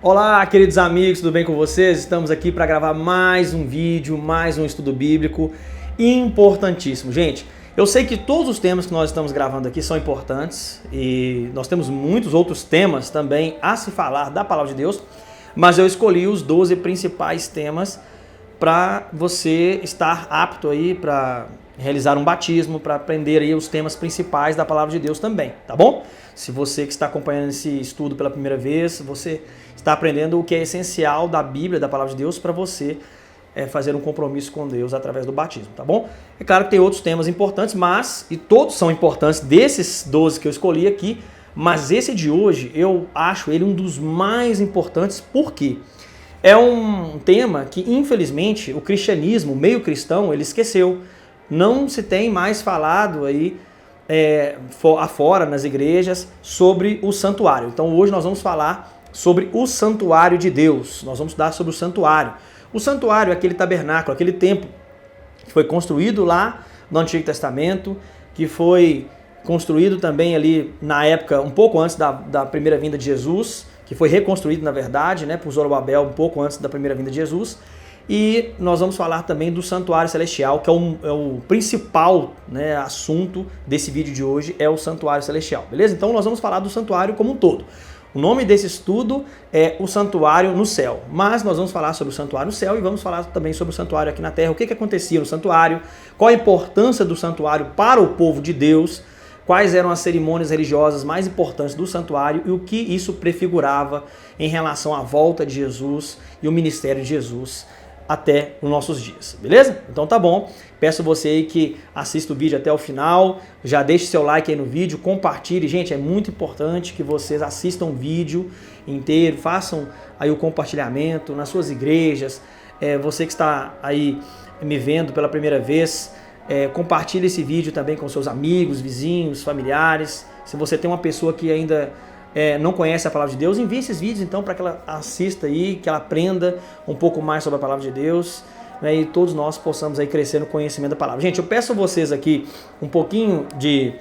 Olá, queridos amigos, tudo bem com vocês? Estamos aqui para gravar mais um vídeo, mais um estudo bíblico importantíssimo. Gente, eu sei que todos os temas que nós estamos gravando aqui são importantes e nós temos muitos outros temas também a se falar da Palavra de Deus, mas eu escolhi os 12 principais temas para você estar apto aí para realizar um batismo, para aprender aí os temas principais da Palavra de Deus também, tá bom? Se você que está acompanhando esse estudo pela primeira vez, você está aprendendo o que é essencial da Bíblia, da Palavra de Deus, para você fazer um compromisso com Deus através do batismo, tá bom? É claro que tem outros temas importantes, e todos são importantes desses 12 que eu escolhi aqui, mas esse de hoje eu acho ele um dos mais importantes, porque é um tema que, infelizmente, o cristianismo, o meio cristão, ele esqueceu. Não se tem mais falado aí afora nas igrejas sobre o santuário. Então hoje nós vamos falar sobre o santuário de Deus. Nós vamos estudar sobre o santuário. O santuário é aquele tabernáculo, aquele templo que foi construído lá no Antigo Testamento, que foi construído também ali na época, um pouco antes da primeira vinda de Jesus, que foi reconstruído, na verdade, por Zorobabel, um pouco antes da primeira vinda de Jesus. E nós vamos falar também do santuário celestial, que é o principal assunto desse vídeo de hoje, é o santuário celestial, beleza? Então nós vamos falar do santuário como um todo. O nome desse estudo é o santuário no céu, mas nós vamos falar sobre o santuário no céu e vamos falar também sobre o santuário aqui na terra, o que acontecia no santuário, qual a importância do santuário para o povo de Deus, quais eram as cerimônias religiosas mais importantes do santuário e o que isso prefigurava em relação à volta de Jesus e o ministério de Jesus até os nossos dias, beleza? Então tá bom, peço você aí que assista o vídeo até o final, já deixe seu like aí no vídeo, compartilhe, gente, é muito importante que vocês assistam o vídeo inteiro, façam aí o compartilhamento nas suas igrejas, você que está aí me vendo pela primeira vez, compartilhe esse vídeo também com seus amigos, vizinhos, familiares, se você tem uma pessoa que ainda não conhece a Palavra de Deus, envie esses vídeos então para que ela assista aí, que ela aprenda um pouco mais sobre a Palavra de Deus, e todos nós possamos aí crescer no conhecimento da Palavra. Gente, eu peço a vocês aqui um pouquinho de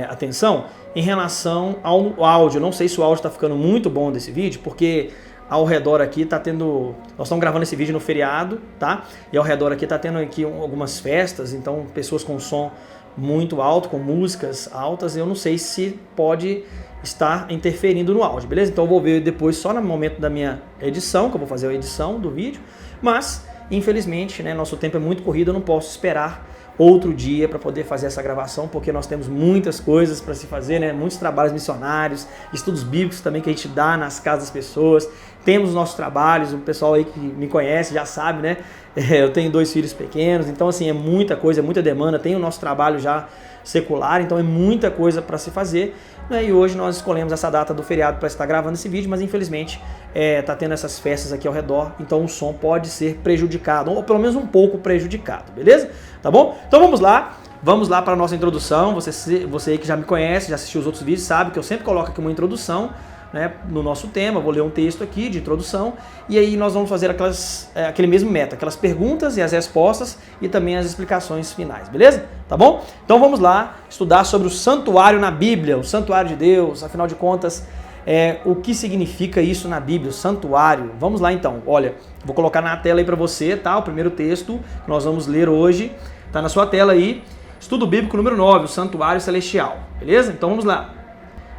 atenção em relação ao áudio. Eu não sei se o áudio está ficando muito bom desse vídeo, porque ao redor aqui está tendo... Nós estamos gravando esse vídeo no feriado, tá? E ao redor aqui está tendo aqui algumas festas, então pessoas com som muito alto, com músicas altas, eu não sei se pode estar interferindo no áudio, beleza? Então eu vou ver depois só no momento da minha edição, que eu vou fazer a edição do vídeo, mas infelizmente, nosso tempo é muito corrido, eu não posso esperar outro dia para poder fazer essa gravação, porque nós temos muitas coisas para se fazer, muitos trabalhos missionários, estudos bíblicos também que a gente dá nas casas das pessoas, temos os nossos trabalhos, o pessoal aí que me conhece já sabe, eu tenho 2 filhos pequenos, então assim, é muita coisa, é muita demanda, tem o nosso trabalho já secular, então é muita coisa para se fazer, e hoje nós escolhemos essa data do feriado para estar gravando esse vídeo, mas infelizmente está tendo essas festas aqui ao redor, então o som pode ser prejudicado, ou pelo menos um pouco prejudicado, beleza? Tá bom? Então vamos lá para a nossa introdução. Você aí que já me conhece, já assistiu os outros vídeos, sabe que eu sempre coloco aqui uma introdução no nosso tema. Vou ler um texto aqui de introdução e aí nós vamos fazer aquele mesmo método, aquelas perguntas e as respostas e também as explicações finais, beleza? Tá bom? Então vamos lá estudar sobre o santuário na Bíblia, o santuário de Deus, afinal de contas, o que significa isso na Bíblia, o santuário. Vamos lá então, olha, vou colocar na tela aí para você, tá? O primeiro texto que nós vamos ler hoje, tá na sua tela aí, estudo bíblico número 9, o santuário celestial, beleza? Então vamos lá.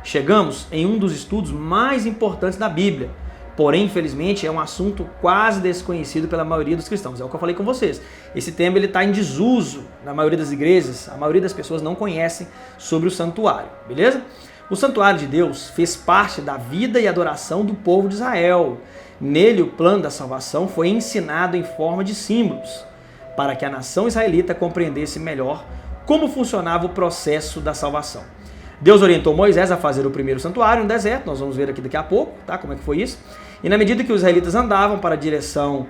Chegamos em um dos estudos mais importantes da Bíblia, porém, infelizmente, é um assunto quase desconhecido pela maioria dos cristãos, é o que eu falei com vocês. Esse tema está em desuso na maioria das igrejas, a maioria das pessoas não conhecem sobre o santuário, beleza? O santuário de Deus fez parte da vida e adoração do povo de Israel. Nele, o plano da salvação foi ensinado em forma de símbolos, para que a nação israelita compreendesse melhor como funcionava o processo da salvação. Deus orientou Moisés a fazer o primeiro santuário no deserto, nós vamos ver aqui daqui a pouco, tá? Como é que foi isso. E na medida que os israelitas andavam para a direção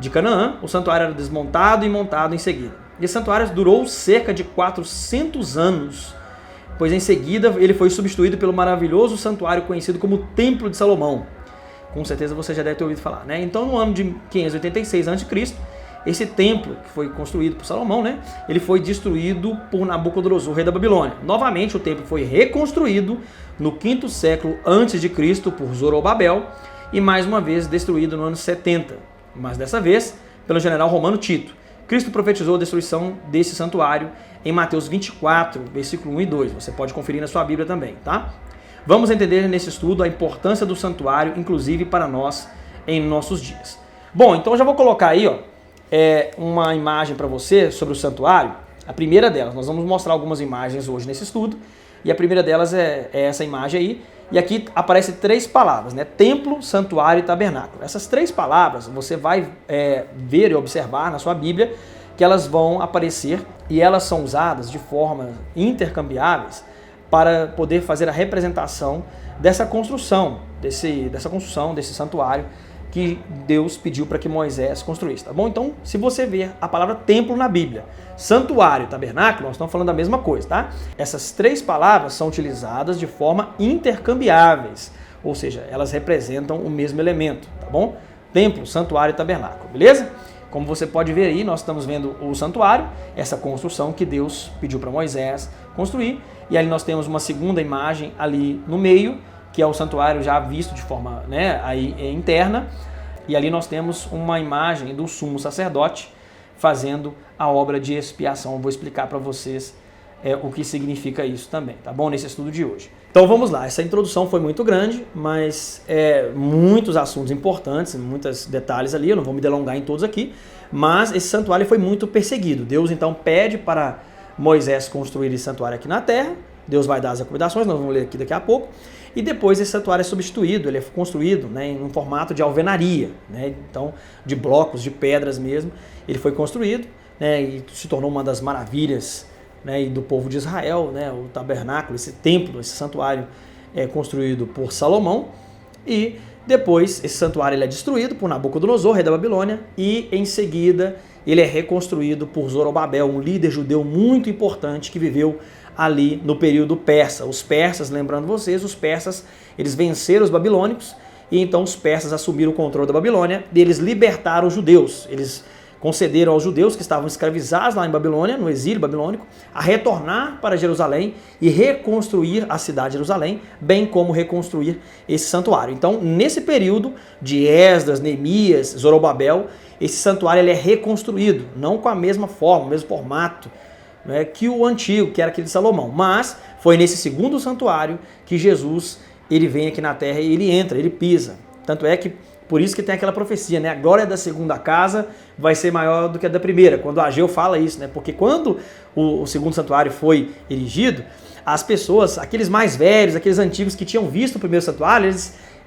de Canaã, o santuário era desmontado e montado em seguida. E esse santuário durou cerca de 400 anos, pois em seguida ele foi substituído pelo maravilhoso santuário conhecido como Templo de Salomão. Com certeza você já deve ter ouvido falar, Então no ano de 586 a.C., esse templo que foi construído por Salomão, ele foi destruído por Nabucodonosor, rei da Babilônia. Novamente o templo foi reconstruído no 5º século antes de Cristo por Zorobabel e mais uma vez destruído no ano 70, mas dessa vez pelo general romano Tito. Cristo profetizou a destruição desse santuário em Mateus 24, versículo 1 e 2. Você pode conferir na sua Bíblia também, tá? Vamos entender nesse estudo a importância do santuário, inclusive para nós em nossos dias. Bom, então eu já vou colocar aí, ó, uma imagem para você sobre o santuário. A primeira delas, nós vamos mostrar algumas imagens hoje nesse estudo, e a primeira delas é essa imagem aí, e aqui aparecem 3 palavras, né? Templo, santuário e tabernáculo. Essas 3 palavras você vai ver e observar na sua Bíblia que elas vão aparecer e elas são usadas de forma intercambiáveis para poder fazer a representação dessa construção, desse santuário que Deus pediu para que Moisés construísse, tá bom? Então, se você ver a palavra templo na Bíblia, santuário e tabernáculo, nós estamos falando da mesma coisa, tá? Essas 3 palavras são utilizadas de forma intercambiáveis, ou seja, elas representam o mesmo elemento, tá bom? Templo, santuário e tabernáculo, beleza? Como você pode ver aí, nós estamos vendo o santuário, essa construção que Deus pediu para Moisés construir, e ali nós temos uma segunda imagem ali no meio, que é o santuário já visto de forma, né, aí interna, e ali nós temos uma imagem do sumo sacerdote fazendo a obra de expiação. Eu vou explicar para vocês o que significa isso também, tá bom? Nesse estudo de hoje. Então vamos lá, essa introdução foi muito grande, mas muitos assuntos importantes, muitos detalhes ali, eu não vou me delongar em todos aqui, mas esse santuário foi muito perseguido. Deus então pede para Moisés construir esse santuário aqui na terra, Deus vai dar as recomendações, nós vamos ler aqui daqui a pouco, e depois esse santuário é substituído, ele é construído, né, em um formato de alvenaria, né, então de blocos, de pedras mesmo, ele foi construído, né, e se tornou uma das maravilhas, né, do povo de Israel, né, o tabernáculo, esse templo, esse santuário é construído por Salomão, e depois esse santuário ele é destruído por Nabucodonosor, rei da Babilônia, e em seguida ele é reconstruído por Zorobabel, um líder judeu muito importante que viveu ali no período persa. Os persas, lembrando vocês, os persas, eles venceram os babilônicos e então os persas assumiram o controle da Babilônia e eles libertaram os judeus. Eles concederam aos judeus que estavam escravizados lá em Babilônia, no exílio babilônico, a retornar para Jerusalém e reconstruir a cidade de Jerusalém, bem como reconstruir esse santuário. Então, nesse período de Esdras, Neemias, Zorobabel, esse santuário ele é reconstruído, não com a mesma forma, o mesmo formato, né, que o antigo, que era aquele de Salomão. Mas foi nesse segundo santuário que Jesus ele vem aqui na terra e ele entra, ele pisa. Tanto é que por isso que tem aquela profecia, né? A glória da segunda casa vai ser maior do que a da primeira. Quando Ageu fala isso, né? Porque quando o segundo santuário foi erigido, as pessoas, aqueles mais velhos, aqueles antigos que tinham visto o primeiro santuário,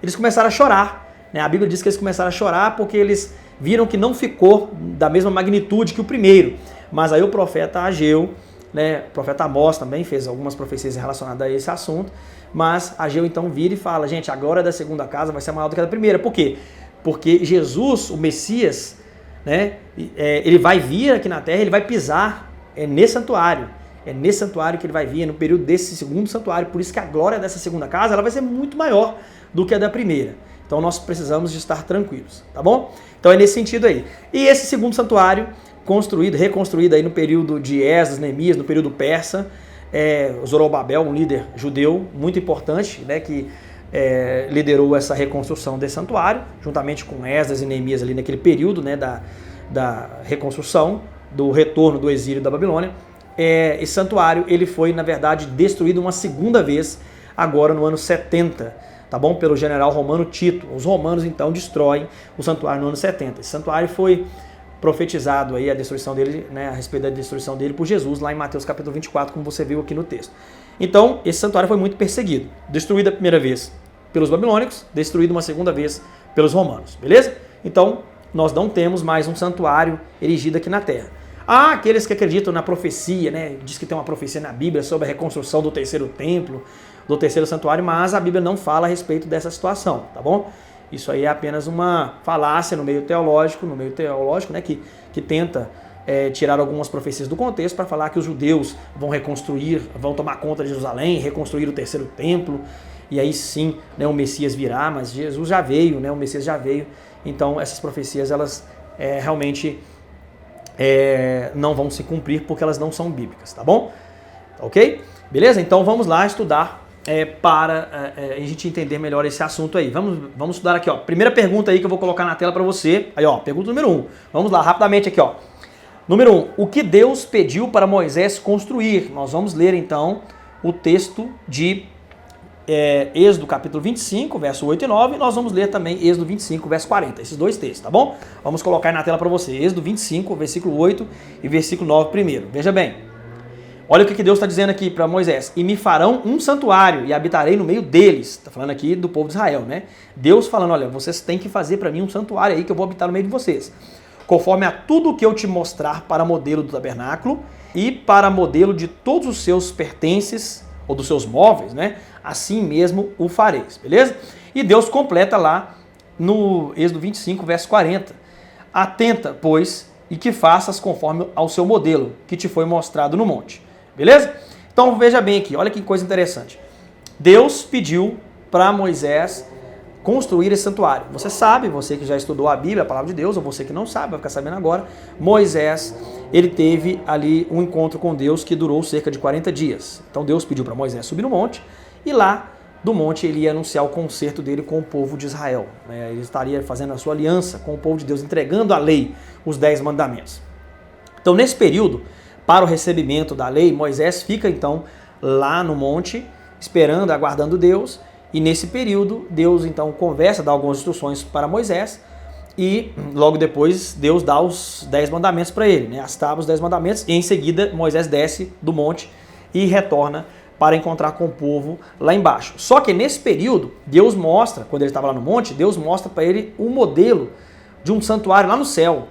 eles começaram a chorar, né? A Bíblia diz que eles começaram a chorar porque eles viram que não ficou da mesma magnitude que o primeiro. Mas aí o profeta Ageu, né, o profeta Amós também fez algumas profecias relacionadas a esse assunto, mas Ageu então vira e fala, gente, a glória da segunda casa vai ser maior do que a da primeira. Por quê? Porque Jesus, o Messias, né, ele vai vir aqui na terra, ele vai pisar nesse santuário. É nesse santuário que ele vai vir, no período desse segundo santuário. Por isso que a glória dessa segunda casa ela vai ser muito maior do que a da primeira. Então nós precisamos de estar tranquilos, tá bom? Então é nesse sentido aí. E esse segundo santuário, reconstruído aí no período de Esdras, Neemias, no período persa, Zorobabel, um líder judeu muito importante, né, que liderou essa reconstrução desse santuário, juntamente com Esdras e Neemias ali naquele período, né, da reconstrução, do retorno do exílio da Babilônia. Esse santuário ele foi, na verdade, destruído uma segunda vez, agora no ano 70, tá bom? Pelo general romano Tito. Os romanos, então, destroem o santuário no ano 70. Esse santuário foi profetizado aí a destruição dele, né, a respeito da destruição dele por Jesus, lá em Mateus capítulo 24, como você viu aqui no texto. Então, esse santuário foi muito perseguido. Destruído a primeira vez pelos babilônicos, destruído uma segunda vez pelos romanos, beleza? Então, nós não temos mais um santuário erigido aqui na terra. Há aqueles que acreditam na profecia, né? Diz que tem uma profecia na Bíblia sobre a reconstrução do terceiro templo, do terceiro santuário, mas a Bíblia não fala a respeito dessa situação, tá bom? Isso aí é apenas uma falácia no meio teológico, né, que tenta tirar algumas profecias do contexto para falar que os judeus vão reconstruir, vão tomar conta de Jerusalém, reconstruir o terceiro templo, e aí sim, né, o Messias virá, mas Jesus já veio, né, o Messias já veio, então essas profecias elas realmente não vão se cumprir porque elas não são bíblicas, tá bom? Ok? Beleza? Então vamos lá estudar para a gente entender melhor esse assunto aí. Vamos estudar aqui, ó. Primeira pergunta aí que eu vou colocar na tela para você. Aí, ó, pergunta número 1. Vamos lá, rapidamente aqui, ó. Número 1. O que Deus pediu para Moisés construir? Nós vamos ler, então, o texto de Êxodo capítulo 25, verso 8 e 9. E nós vamos ler também Êxodo 25, verso 40. Esses dois textos, tá bom? Vamos colocar aí na tela para você. Êxodo 25, versículo 8 e versículo 9 primeiro. Veja bem. Olha o que Deus está dizendo aqui para Moisés. E me farão um santuário e habitarei no meio deles. Está falando aqui do povo de Israel, né? Deus falando, olha, vocês têm que fazer para mim um santuário aí que eu vou habitar no meio de vocês. Conforme a tudo o que eu te mostrar para modelo do tabernáculo e para modelo de todos os seus pertences ou dos seus móveis, né? Assim mesmo o fareis, beleza? E Deus completa lá no Êxodo 25, verso 40. Atenta, pois, e que faças conforme ao seu modelo que te foi mostrado no monte. Beleza? Então veja bem aqui, olha que coisa interessante. Deus pediu para Moisés construir esse santuário. Você sabe, você que já estudou a Bíblia, a palavra de Deus, ou você que não sabe, vai ficar sabendo agora, Moisés, ele teve ali um encontro com Deus que durou cerca de 40 dias. Então Deus pediu para Moisés subir no monte e lá do monte ele ia anunciar o concerto dele com o povo de Israel. Ele estaria fazendo a sua aliança com o povo de Deus, entregando a lei, os 10 mandamentos. Então nesse período, para o recebimento da lei, Moisés fica então lá no monte, esperando, aguardando Deus, e nesse período Deus então conversa, dá algumas instruções para Moisés, e logo depois Deus dá os 10 mandamentos para ele, né? As tábuas, os 10 mandamentos, e em seguida Moisés desce do monte e retorna para encontrar com o povo lá embaixo. Só que nesse período, Deus mostra, quando ele estava lá no monte, Deus mostra para ele um modelo de um santuário lá no céu.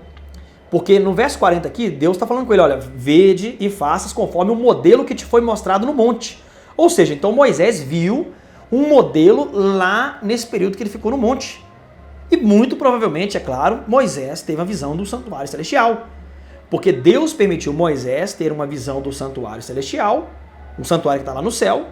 Porque no verso 40 aqui, Deus está falando com ele, olha, vede e faças conforme o modelo que te foi mostrado no monte. Ou seja, então Moisés viu um modelo lá nesse período que ele ficou no monte. E muito provavelmente, é claro, Moisés teve a visão do santuário celestial. Porque Deus permitiu Moisés ter uma visão do santuário celestial, um santuário que está lá no céu,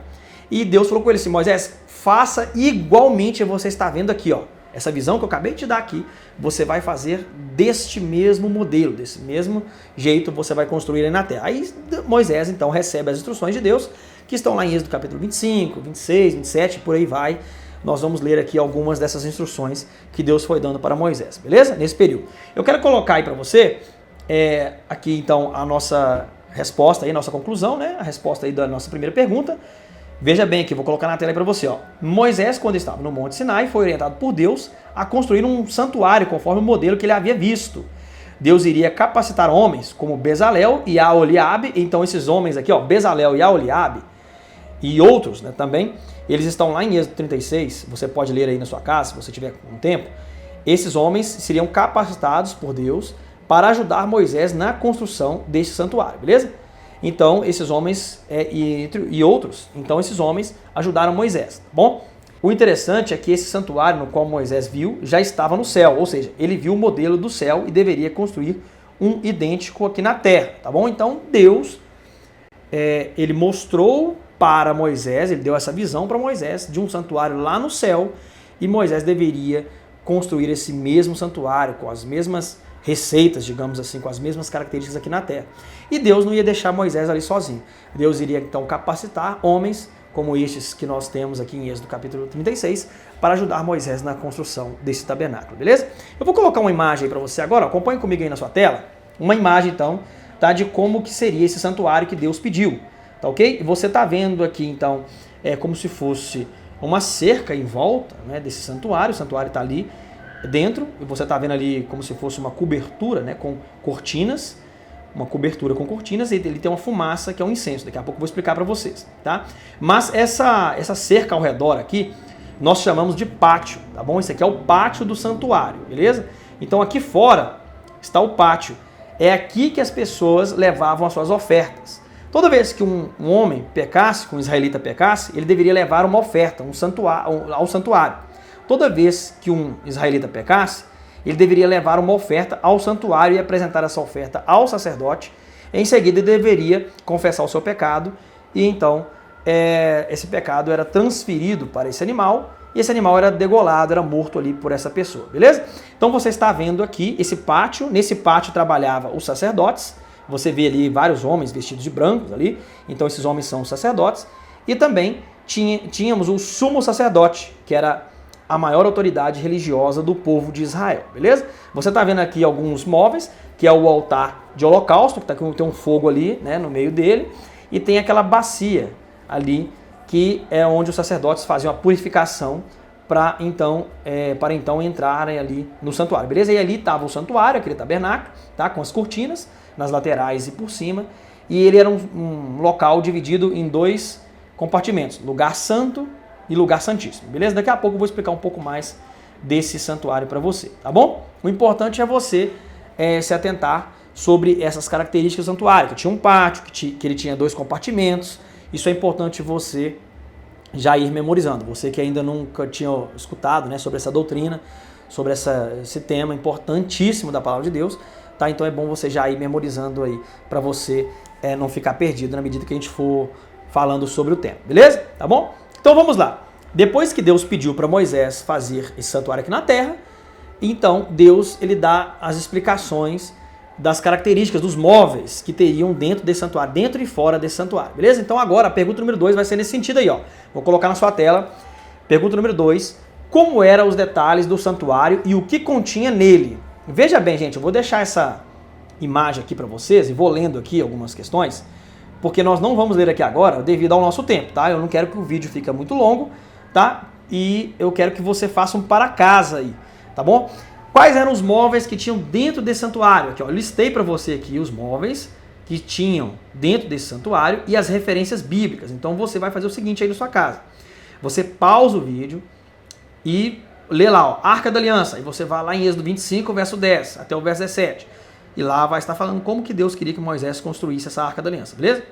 e Deus falou com ele assim, Moisés, faça igualmente você está vendo aqui, ó. Essa visão que eu acabei de te dar aqui, você vai fazer deste mesmo modelo, desse mesmo jeito você vai construir aí na terra. Aí Moisés então recebe as instruções de Deus, que estão lá em Êxodo capítulo 25, 26, 27, por aí vai. Nós vamos ler aqui algumas dessas instruções que Deus foi dando para Moisés, beleza? Nesse período. Eu quero colocar aí para você, aqui então a nossa resposta aí, nossa conclusão, né? A resposta aí da nossa primeira pergunta. Veja bem aqui, vou colocar na tela aí para você, ó. Moisés, quando estava no Monte Sinai, foi orientado por Deus a construir um santuário conforme o modelo que ele havia visto. Deus iria capacitar homens como Bezalel e Aholiabe. Então esses homens aqui, ó, Bezalel e Aholiabe e outros, né, também, eles estão lá em Êxodo 36, você pode ler aí na sua casa, se você tiver um tempo. Esses homens seriam capacitados por Deus para ajudar Moisés na construção desse santuário, beleza? Então, esses homens e outros, então esses homens ajudaram Moisés, tá bom? O interessante é que esse santuário no qual Moisés viu já estava no céu, ou seja, ele viu o modelo do céu e deveria construir um idêntico aqui na terra, tá bom? Então, Deus, ele mostrou para Moisés, ele deu essa visão para Moisés de um santuário lá no céu e Moisés deveria construir esse mesmo santuário com as mesmas receitas, digamos assim, com as mesmas características aqui na terra. E Deus não ia deixar Moisés ali sozinho. Deus iria então capacitar homens como estes que nós temos aqui em Êxodo capítulo 36 para ajudar Moisés na construção desse tabernáculo, beleza? Eu vou colocar uma imagem aí para você agora, acompanhe comigo aí na sua tela, uma imagem então, tá, de como que seria esse santuário que Deus pediu, tá ok? E você tá vendo aqui então, como se fosse uma cerca em volta, né, desse santuário, o santuário está ali dentro, e você está vendo ali como se fosse uma cobertura, né, com cortinas, uma cobertura com cortinas, e ele tem uma fumaça que é um incenso, daqui a pouco eu vou explicar para vocês, tá? Mas essa cerca ao redor aqui, nós chamamos de pátio, tá bom? Esse aqui é o pátio do santuário, beleza? Então aqui fora está o pátio, é aqui que as pessoas levavam as suas ofertas. Toda vez que um homem pecasse, que um israelita pecasse, ele deveria levar uma oferta ao santuário. Toda vez que um israelita pecasse, ele deveria levar uma oferta ao santuário e apresentar essa oferta ao sacerdote. Em seguida, ele deveria confessar o seu pecado e então esse pecado era transferido para esse animal e esse animal era degolado, era morto ali por essa pessoa, beleza? Então você está vendo aqui esse pátio, nesse pátio trabalhavam os sacerdotes, você vê ali vários homens vestidos de brancos ali, então esses homens são os sacerdotes, e também tínhamos o sumo sacerdote, que era a maior autoridade religiosa do povo de Israel, beleza? Você está vendo aqui alguns móveis, que é o altar de holocausto, que tem um fogo ali, né, no meio dele, e tem aquela bacia ali, que é onde os sacerdotes faziam a purificação para então entrarem ali no santuário, beleza? E ali estava o santuário, aquele tabernáculo, tá, com as cortinas nas laterais e por cima, e ele era um local dividido em 2 compartimentos, lugar santo e lugar santíssimo, beleza? Daqui a pouco eu vou explicar um pouco mais desse santuário para você, tá bom? O importante é você se atentar sobre essas características do santuário, que tinha um pátio, que ele tinha 2 compartimentos. Isso é importante você já ir memorizando. Você que ainda nunca tinha escutado, né, sobre essa doutrina, sobre esse tema importantíssimo da palavra de Deus, tá? Então é bom você já ir memorizando aí, para você não ficar perdido na medida que a gente for falando sobre o tema, beleza? Tá bom? Então vamos lá. Depois que Deus pediu para Moisés fazer esse santuário aqui na terra, então Deus ele dá as explicações das características dos móveis que teriam dentro desse santuário, dentro e fora desse santuário, beleza? Então agora a pergunta número 2 vai ser nesse sentido aí, ó. Vou colocar na sua tela. Pergunta número 2: como eram os detalhes do santuário e o que continha nele? Veja bem, gente, eu vou deixar essa imagem aqui para vocês e vou lendo aqui algumas questões, porque nós não vamos ler aqui agora devido ao nosso tempo, tá? Eu não quero que o vídeo fique muito longo, tá? E eu quero que você faça um para casa aí, tá bom? Quais eram os móveis que tinham dentro desse santuário? Aqui, ó, eu listei para você aqui os móveis que tinham dentro desse santuário e as referências bíblicas. Então você vai fazer o seguinte aí na sua casa. Você pausa o vídeo e lê lá, ó, Arca da Aliança. E você vai lá em Êxodo 25, verso 10 até o verso 17. E lá vai estar falando como que Deus queria que Moisés construísse essa Arca da Aliança, beleza?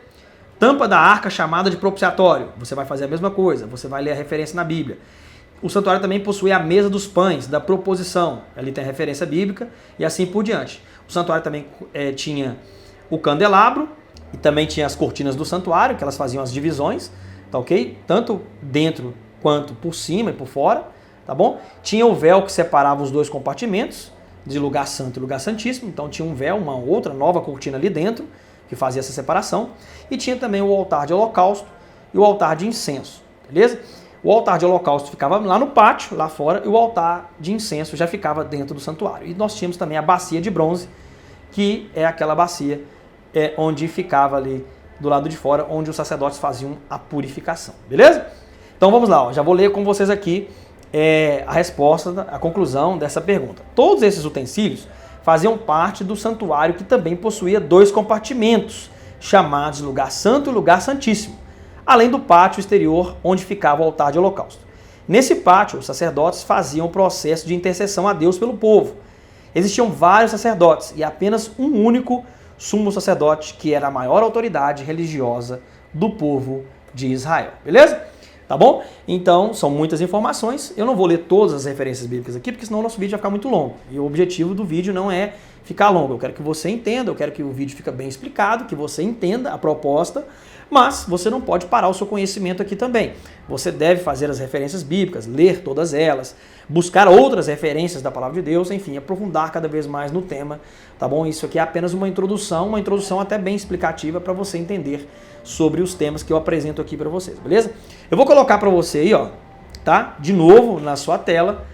Tampa da arca chamada de propiciatório. Você vai fazer a mesma coisa. Você vai ler a referência na Bíblia. O santuário também possui a mesa dos pães, da proposição. Ali tem a referência bíblica e assim por diante. O santuário também tinha o candelabro e também tinha as cortinas do santuário, que elas faziam as divisões, tá ok? Tanto dentro quanto por cima e por fora, tá bom? Tinha o véu que separava os 2 compartimentos, de lugar santo e lugar santíssimo. Então tinha um véu, uma outra nova cortina ali dentro, que fazia essa separação. E tinha também o altar de holocausto e o altar de incenso, beleza? O altar de holocausto ficava lá no pátio, lá fora, e o altar de incenso já ficava dentro do santuário. E nós tínhamos também a bacia de bronze, que é aquela bacia onde ficava ali do lado de fora, onde os sacerdotes faziam a purificação, beleza? Então vamos lá, ó, já vou ler com vocês aqui a resposta, a conclusão dessa pergunta. Todos esses utensílios faziam parte do santuário, que também possuía 2 compartimentos, chamados lugar santo e lugar santíssimo, além do pátio exterior onde ficava o altar de holocausto. Nesse pátio, os sacerdotes faziam o processo de intercessão a Deus pelo povo. Existiam vários sacerdotes e apenas um único sumo sacerdote, que era a maior autoridade religiosa do povo de Israel. Beleza? Tá bom? Então, são muitas informações. Eu não vou ler todas as referências bíblicas aqui, porque senão o nosso vídeo vai ficar muito longo. E o objetivo do vídeo não é ficar longo. Eu quero que você entenda, eu quero que o vídeo fique bem explicado, que você entenda a proposta, mas você não pode parar o seu conhecimento aqui também. Você deve fazer as referências bíblicas, ler todas elas, buscar outras referências da palavra de Deus, enfim, aprofundar cada vez mais no tema, tá bom? Isso aqui é apenas uma introdução até bem explicativa para você entender sobre os temas que eu apresento aqui para vocês, beleza? Eu vou colocar para você aí, ó, tá? De novo na sua tela,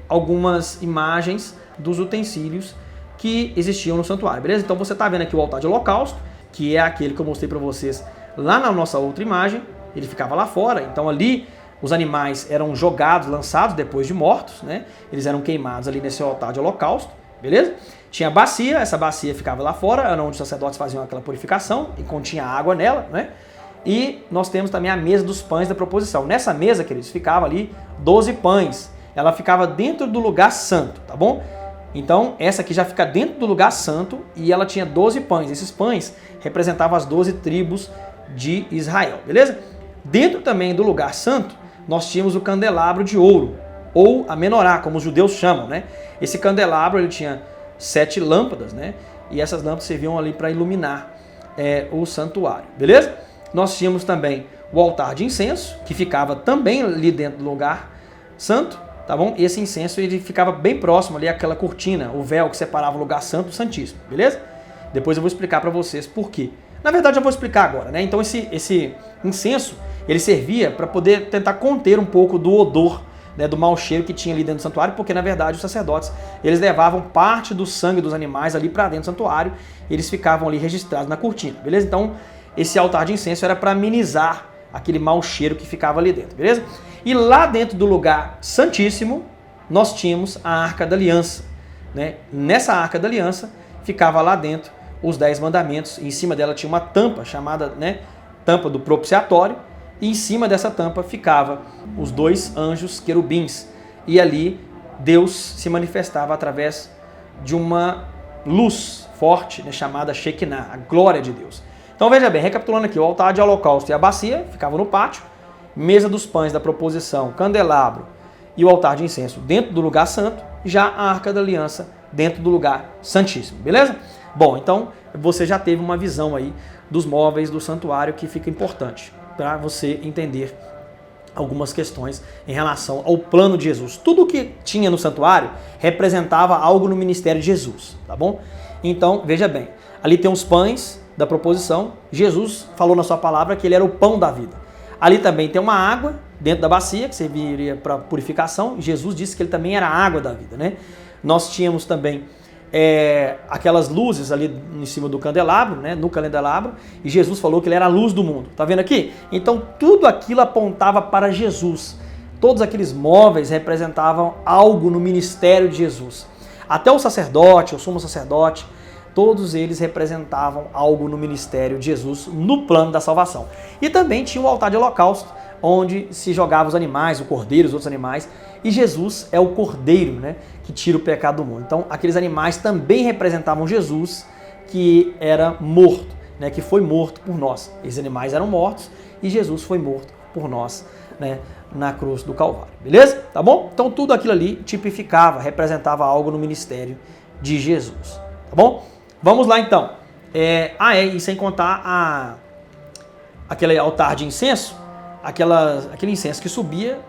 algumas imagens dos utensílios que existiam no santuário, beleza? Então você tá vendo aqui o altar de holocausto, que é aquele que eu mostrei para vocês lá na nossa outra imagem. Ele ficava lá fora, então ali os animais eram jogados, lançados depois de mortos, né? Eles eram queimados ali nesse altar de holocausto, beleza? Tinha a bacia, essa bacia ficava lá fora, era onde os sacerdotes faziam aquela purificação e continha água nela, né? E nós temos também a mesa dos pães da proposição. Nessa mesa, queridos, ficava ali 12 pães. Ela ficava dentro do lugar santo, tá bom? Então, essa aqui já fica dentro do lugar santo e ela tinha 12 pães. Esses pães representavam as 12 tribos de Israel, beleza? Dentro também do lugar santo, nós tínhamos o candelabro de ouro, ou a menorá, como os judeus chamam, né? Esse candelabro, ele tinha 7 lâmpadas, né? E essas lâmpadas serviam ali para iluminar o santuário, beleza? Nós tínhamos também o altar de incenso, que ficava também ali dentro do lugar santo, tá bom? Esse incenso ele ficava bem próximo ali àquela cortina, o véu que separava o lugar santo do santíssimo, beleza? Depois eu vou explicar para vocês por quê. Na verdade eu vou explicar agora, né? Então esse incenso, ele servia para poder tentar conter um pouco do odor, né, do mau cheiro que tinha ali dentro do santuário, porque na verdade os sacerdotes, eles levavam parte do sangue dos animais ali para dentro do santuário, e eles ficavam ali registrados na cortina, beleza? Então esse altar de incenso era para amenizar aquele mau cheiro que ficava ali dentro, beleza? E lá dentro do lugar santíssimo, nós tínhamos a Arca da Aliança, né? Nessa Arca da Aliança ficava lá dentro os 10 mandamentos, e em cima dela tinha uma tampa chamada, né, tampa do propiciatório, e em cima dessa tampa ficava os 2 anjos querubins, e ali Deus se manifestava através de uma luz forte, né, chamada Shekinah, a glória de Deus. Então veja bem, recapitulando aqui, o altar de holocausto e a bacia ficavam no pátio, mesa dos pães da proposição, candelabro e o altar de incenso dentro do lugar santo, já a Arca da Aliança dentro do lugar santíssimo, beleza? Bom, então você já teve uma visão aí dos móveis do santuário que fica importante para você entender algumas questões em relação ao plano de Jesus. Tudo que tinha no santuário representava algo no ministério de Jesus, tá bom? Então, veja bem, ali tem os pães da proposição, Jesus falou na sua palavra que ele era o pão da vida. Ali também tem uma água dentro da bacia, que serviria para purificação, e Jesus disse que ele também era a água da vida, né? Nós tínhamos também aquelas luzes ali em cima do candelabro, né, no candelabro, e Jesus falou que ele era a luz do mundo. Tá vendo aqui? Então tudo aquilo apontava para Jesus. Todos aqueles móveis representavam algo no ministério de Jesus. Até o sacerdote, o sumo sacerdote, todos eles representavam algo no ministério de Jesus, no plano da salvação. E também tinha o altar de holocausto, onde se jogavam os animais, o cordeiro, os outros animais, e Jesus é o cordeiro, né, que tira o pecado do mundo. Então, aqueles animais também representavam Jesus, que era morto, né, que foi morto por nós. Esses animais eram mortos e Jesus foi morto por nós, né, na cruz do Calvário. Beleza? Tá bom? Então, tudo aquilo ali tipificava, representava algo no ministério de Jesus. Tá bom? Vamos lá, então. E sem contar aquele altar de incenso, aquele incenso que subia,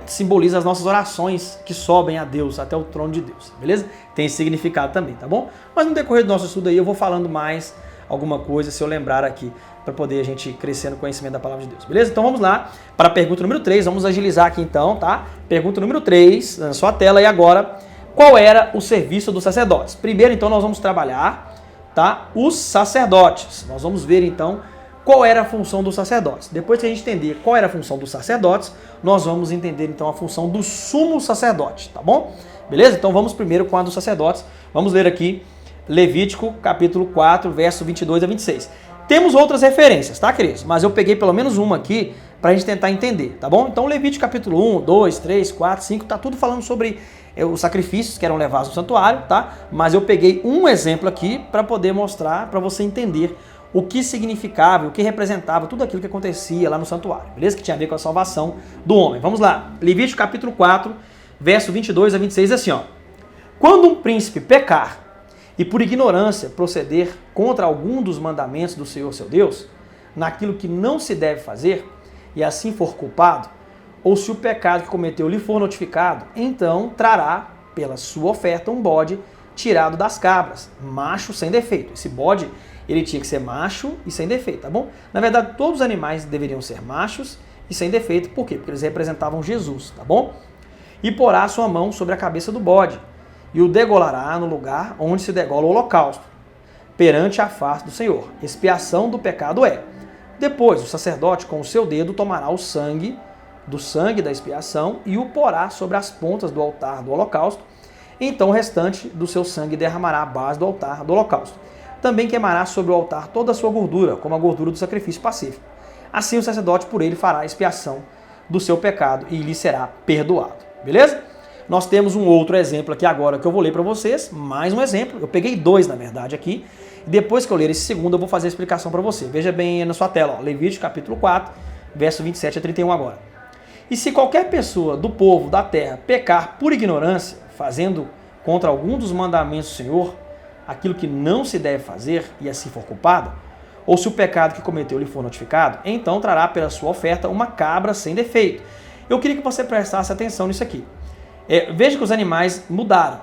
simboliza as nossas orações que sobem a Deus, até o trono de Deus, beleza? Tem esse significado também, tá bom? Mas no decorrer do nosso estudo aí eu vou falando mais alguma coisa, se eu lembrar aqui, para poder a gente crescer no conhecimento da palavra de Deus, beleza? Então vamos lá para a pergunta número 3, vamos agilizar aqui então, tá? Pergunta número 3, na sua tela aí agora, qual era o serviço dos sacerdotes? Primeiro então nós vamos trabalhar, tá? Os sacerdotes, nós vamos ver então qual era a função dos sacerdotes. Depois que a gente entender qual era a função dos sacerdotes, nós vamos entender então a função do sumo sacerdote, tá bom? Beleza? Então vamos primeiro com a dos sacerdotes. Vamos ler aqui Levítico capítulo 4, verso 22 a 26. Temos outras referências, tá, queridos? Mas eu peguei pelo menos uma aqui para a gente tentar entender, tá bom? Então Levítico capítulo 1, 2, 3, 4, 5, tá tudo falando sobre os sacrifícios que eram levados no santuário, tá? Mas eu peguei um exemplo aqui para poder mostrar, para você entender o que significava, o que representava tudo aquilo que acontecia lá no santuário, beleza? Que tinha a ver com a salvação do homem. Vamos lá, Levítico capítulo 4, verso 22 a 26, assim, ó. Quando um príncipe pecar e por ignorância proceder contra algum dos mandamentos do Senhor seu Deus, naquilo que não se deve fazer, e assim for culpado, ou se o pecado que cometeu lhe for notificado, então trará pela sua oferta um bode tirado das cabras, macho sem defeito. Esse bode, ele tinha que ser macho e sem defeito, tá bom? Na verdade, todos os animais deveriam ser machos e sem defeito. Por quê? Porque eles representavam Jesus, tá bom? E porá a sua mão sobre a cabeça do bode e o degolará no lugar onde se degola o holocausto, perante a face do Senhor. Expiação do pecado é. Depois, o sacerdote com o seu dedo tomará o sangue da expiação e o porá sobre as pontas do altar do holocausto. Então o restante do seu sangue derramará à base do altar do holocausto. Também queimará sobre o altar toda a sua gordura, como a gordura do sacrifício pacífico. Assim o sacerdote por ele fará a expiação do seu pecado e lhe será perdoado. Beleza? Nós temos um outro exemplo aqui agora que eu vou ler para vocês. Mais um exemplo. Eu peguei 2, na verdade, aqui. E depois que eu ler esse segundo, eu vou fazer a explicação para você. Veja bem na sua tela, ó, Levítico capítulo 4, verso 27 a 31 agora. E se qualquer pessoa do povo da terra pecar por ignorância, fazendo contra algum dos mandamentos do Senhor, aquilo que não se deve fazer, e assim for culpado, ou se o pecado que cometeu lhe for notificado, então trará pela sua oferta uma cabra sem defeito. Eu queria que você prestasse atenção nisso aqui. Veja que os animais mudaram.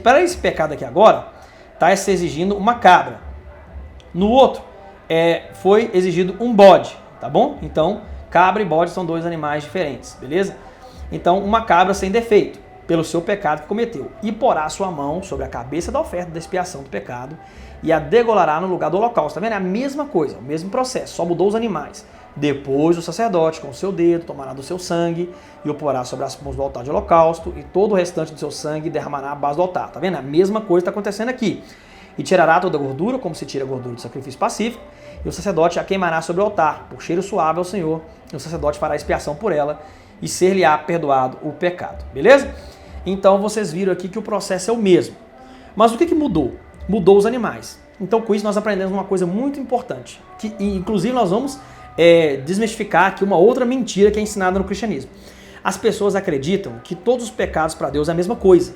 Para esse pecado aqui agora, está se exigindo uma cabra. No outro, foi exigido um bode, tá bom? Então, cabra e bode são dois animais diferentes, beleza? Então, uma cabra sem defeito, pelo seu pecado que cometeu, e porá sua mão sobre a cabeça da oferta da expiação do pecado e a degolará no lugar do holocausto. Tá vendo? É a mesma coisa, o mesmo processo, só mudou os animais. Depois o sacerdote, com o seu dedo, tomará do seu sangue e o porá sobre as mãos do altar de holocausto, e todo o restante do seu sangue derramará à base do altar. Tá vendo? A mesma coisa está acontecendo aqui. E tirará toda a gordura, como se tira a gordura do sacrifício pacífico, e o sacerdote a queimará sobre o altar, por cheiro suave ao Senhor, e o sacerdote fará expiação por ela, e ser-lhe-á perdoado o pecado. Beleza? Então vocês viram aqui que o processo é o mesmo. Mas o que mudou? Mudou os animais. Então com isso nós aprendemos uma coisa muito importante, que inclusive nós vamos desmistificar aqui uma outra mentira que é ensinada no cristianismo. As pessoas acreditam que todos os pecados para Deus é a mesma coisa,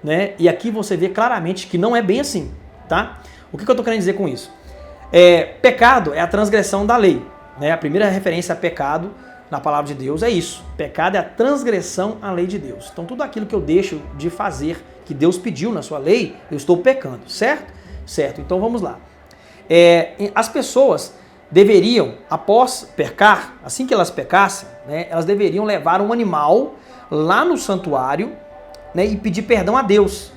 né? E aqui você vê claramente que não é bem assim, tá? O que eu estou querendo dizer com isso? Pecado é a transgressão da lei, né? A primeira referência a pecado na palavra de Deus é isso. Pecado é a transgressão à lei de Deus. Então tudo aquilo que eu deixo de fazer, que Deus pediu na sua lei, eu estou pecando, certo? Certo, então vamos lá. As pessoas deveriam, após pecar, assim que elas pecassem, né, elas deveriam levar um animal lá no santuário, né, e pedir perdão a Deus.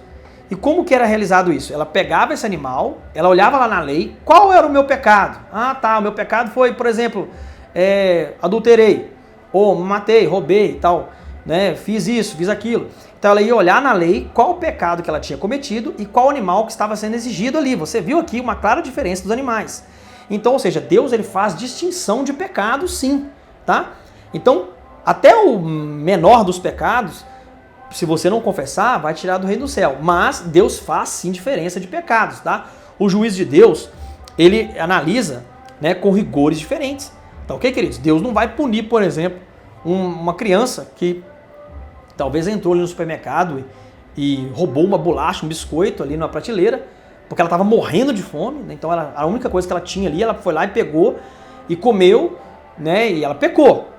E como que era realizado isso? Ela pegava esse animal, ela olhava lá na lei, qual era o meu pecado? Ah, tá, o meu pecado foi, por exemplo, adulterei, ou matei, roubei e tal, né, fiz isso, fiz aquilo. Então ela ia olhar na lei qual o pecado que ela tinha cometido e qual animal que estava sendo exigido ali. Você viu aqui uma clara diferença dos animais. Então, ou seja, Deus ele faz distinção de pecado, sim, tá? Então, até o menor dos pecados, se você não confessar, vai tirar do reino do céu. Mas Deus faz sim diferença de pecados, tá? O juiz de Deus, ele analisa, né, com rigores diferentes. Tá ok, queridos? Deus não vai punir, por exemplo, uma criança que talvez entrou ali no supermercado e roubou uma bolacha, um biscoito ali na prateleira, porque ela estava morrendo de fome, né? Então a única coisa que ela tinha ali, ela foi lá e pegou e comeu, né? E ela pecou.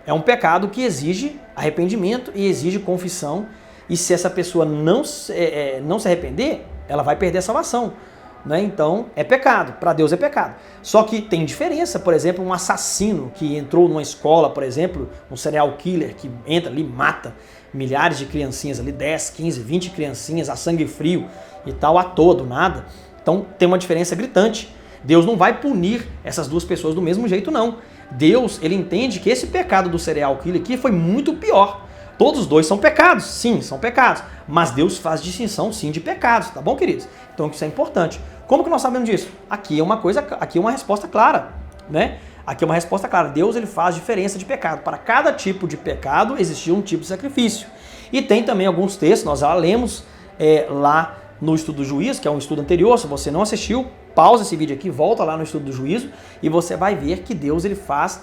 É um pecado que exige arrependimento e exige confissão, e se essa pessoa não se arrepender, ela vai perder a salvação, né? Então é pecado, para Deus é pecado. Só que tem diferença, por exemplo, um assassino que entrou numa escola, por exemplo, um serial killer que entra ali e mata milhares de criancinhas ali, 10, 15, 20 criancinhas a sangue frio e tal, à toa, do nada. Então tem uma diferença gritante. Deus não vai punir essas duas pessoas do mesmo jeito, não. Deus, ele entende que esse pecado do serial killer aqui foi muito pior. Todos os dois são pecados, sim, são pecados. Mas Deus faz distinção, sim, de pecados, tá bom, queridos? Então isso é importante. Como que nós sabemos disso? Aqui é uma resposta clara, né? Aqui é uma resposta clara. Deus ele faz diferença de pecado. Para cada tipo de pecado existia um tipo de sacrifício. E tem também alguns textos, nós já lemos lá no estudo do juízo, que é um estudo anterior. Se você não assistiu, pausa esse vídeo aqui, volta lá no estudo do juízo e você vai ver que Deus ele faz,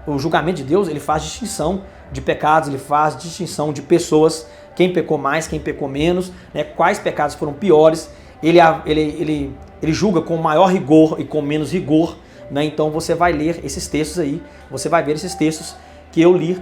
o julgamento de Deus, ele faz distinção de pecados, ele faz distinção de pessoas, quem pecou mais, quem pecou menos, né, quais pecados foram piores. Ele julga com maior rigor e com menos rigor, né? Então você vai ler esses textos aí, você vai ver esses textos que eu li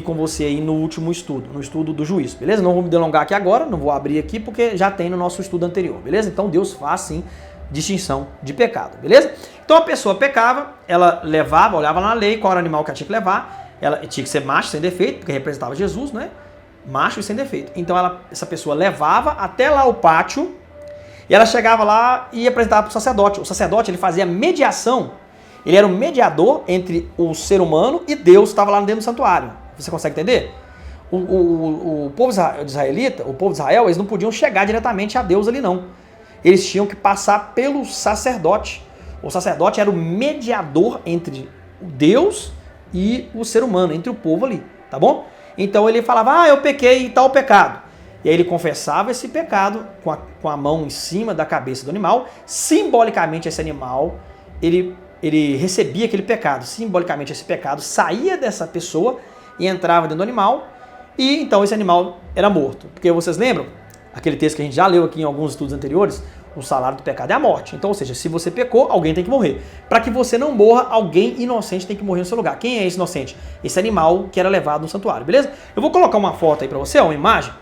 com você aí no último estudo, no estudo do juízo, beleza? Não vou me delongar aqui agora, não vou abrir aqui porque já tem no nosso estudo anterior, beleza? Então Deus faz sim distinção de pecado, beleza? Então a pessoa pecava, ela levava, olhava na lei qual era o animal que ela tinha que levar, ela tinha que ser macho, sem defeito, porque representava Jesus, né? Macho e sem defeito. Então essa pessoa levava até lá o pátio e ela chegava lá e apresentava para o sacerdote. O sacerdote ele fazia mediação, ele era o mediador entre o ser humano e Deus que estava lá dentro do santuário. Você consegue entender? O povo israelita, o povo de Israel, eles não podiam chegar diretamente a Deus ali não. Eles tinham que passar pelo sacerdote. O sacerdote era o mediador entre o Deus e o ser humano, entre o povo ali, tá bom? Então ele falava, eu pequei em tal pecado. E aí ele confessava esse pecado com a mão em cima da cabeça do animal. Simbolicamente esse animal, ele recebia aquele pecado. Simbolicamente esse pecado saía dessa pessoa e entrava dentro do animal. E então esse animal era morto. Porque vocês lembram? Aquele texto que a gente já leu aqui em alguns estudos anteriores, o salário do pecado é a morte. Então, ou seja, se você pecou, alguém tem que morrer. Para que você não morra, alguém inocente tem que morrer no seu lugar. Quem é esse inocente? Esse animal que era levado no santuário, beleza? Eu vou colocar uma foto aí para você, uma imagem.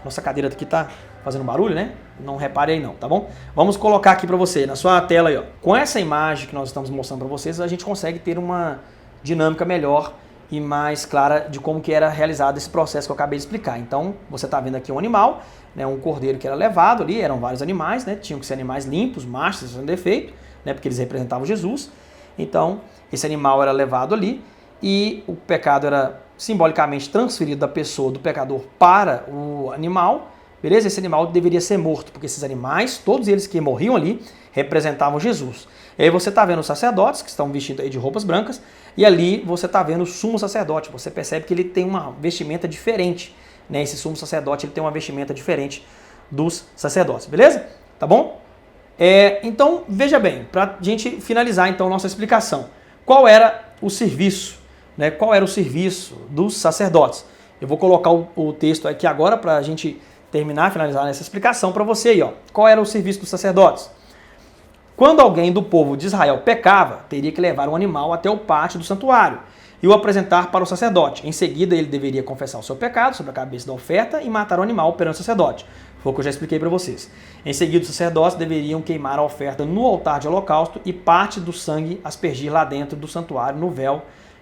Nossa cadeira aqui tá fazendo barulho, né? Não repare aí não, tá bom? Vamos colocar aqui para você, na sua tela aí, ó. Com essa imagem que nós estamos mostrando para vocês, a gente consegue ter uma dinâmica melhor e mais clara de como que era realizado esse processo que eu acabei de explicar. Então, você está vendo aqui um animal, né, um cordeiro que era levado ali, eram vários animais, né, tinham que ser animais limpos, machos, sem defeito, né, porque eles representavam Jesus. Então, esse animal era levado ali e o pecado era simbolicamente transferido da pessoa, do pecador, para o animal, beleza? Esse animal deveria ser morto, porque esses animais, todos eles que morriam ali, representavam Jesus. E aí você está vendo os sacerdotes, que estão vestidos aí de roupas brancas, e ali você está vendo o sumo sacerdote. Você percebe que ele tem uma vestimenta diferente, né? Esse sumo sacerdote ele tem uma vestimenta diferente dos sacerdotes, beleza? Tá bom? Então, veja bem, para a gente finalizar então nossa explicação. Qual era o serviço, né? Qual era o serviço dos sacerdotes? Eu vou colocar o texto aqui agora para a gente terminar, finalizar nessa explicação para você aí, ó. Qual era o serviço dos sacerdotes? Quando alguém do povo de Israel pecava, teria que levar um animal até o pátio do santuário e o apresentar para o sacerdote. Em seguida, ele deveria confessar o seu pecado sobre a cabeça da oferta e matar o animal perante o sacerdote. Foi o que eu já expliquei para vocês. Em seguida, os sacerdotes deveriam queimar a oferta no altar de holocausto e parte do sangue aspergir lá dentro do santuário, no véu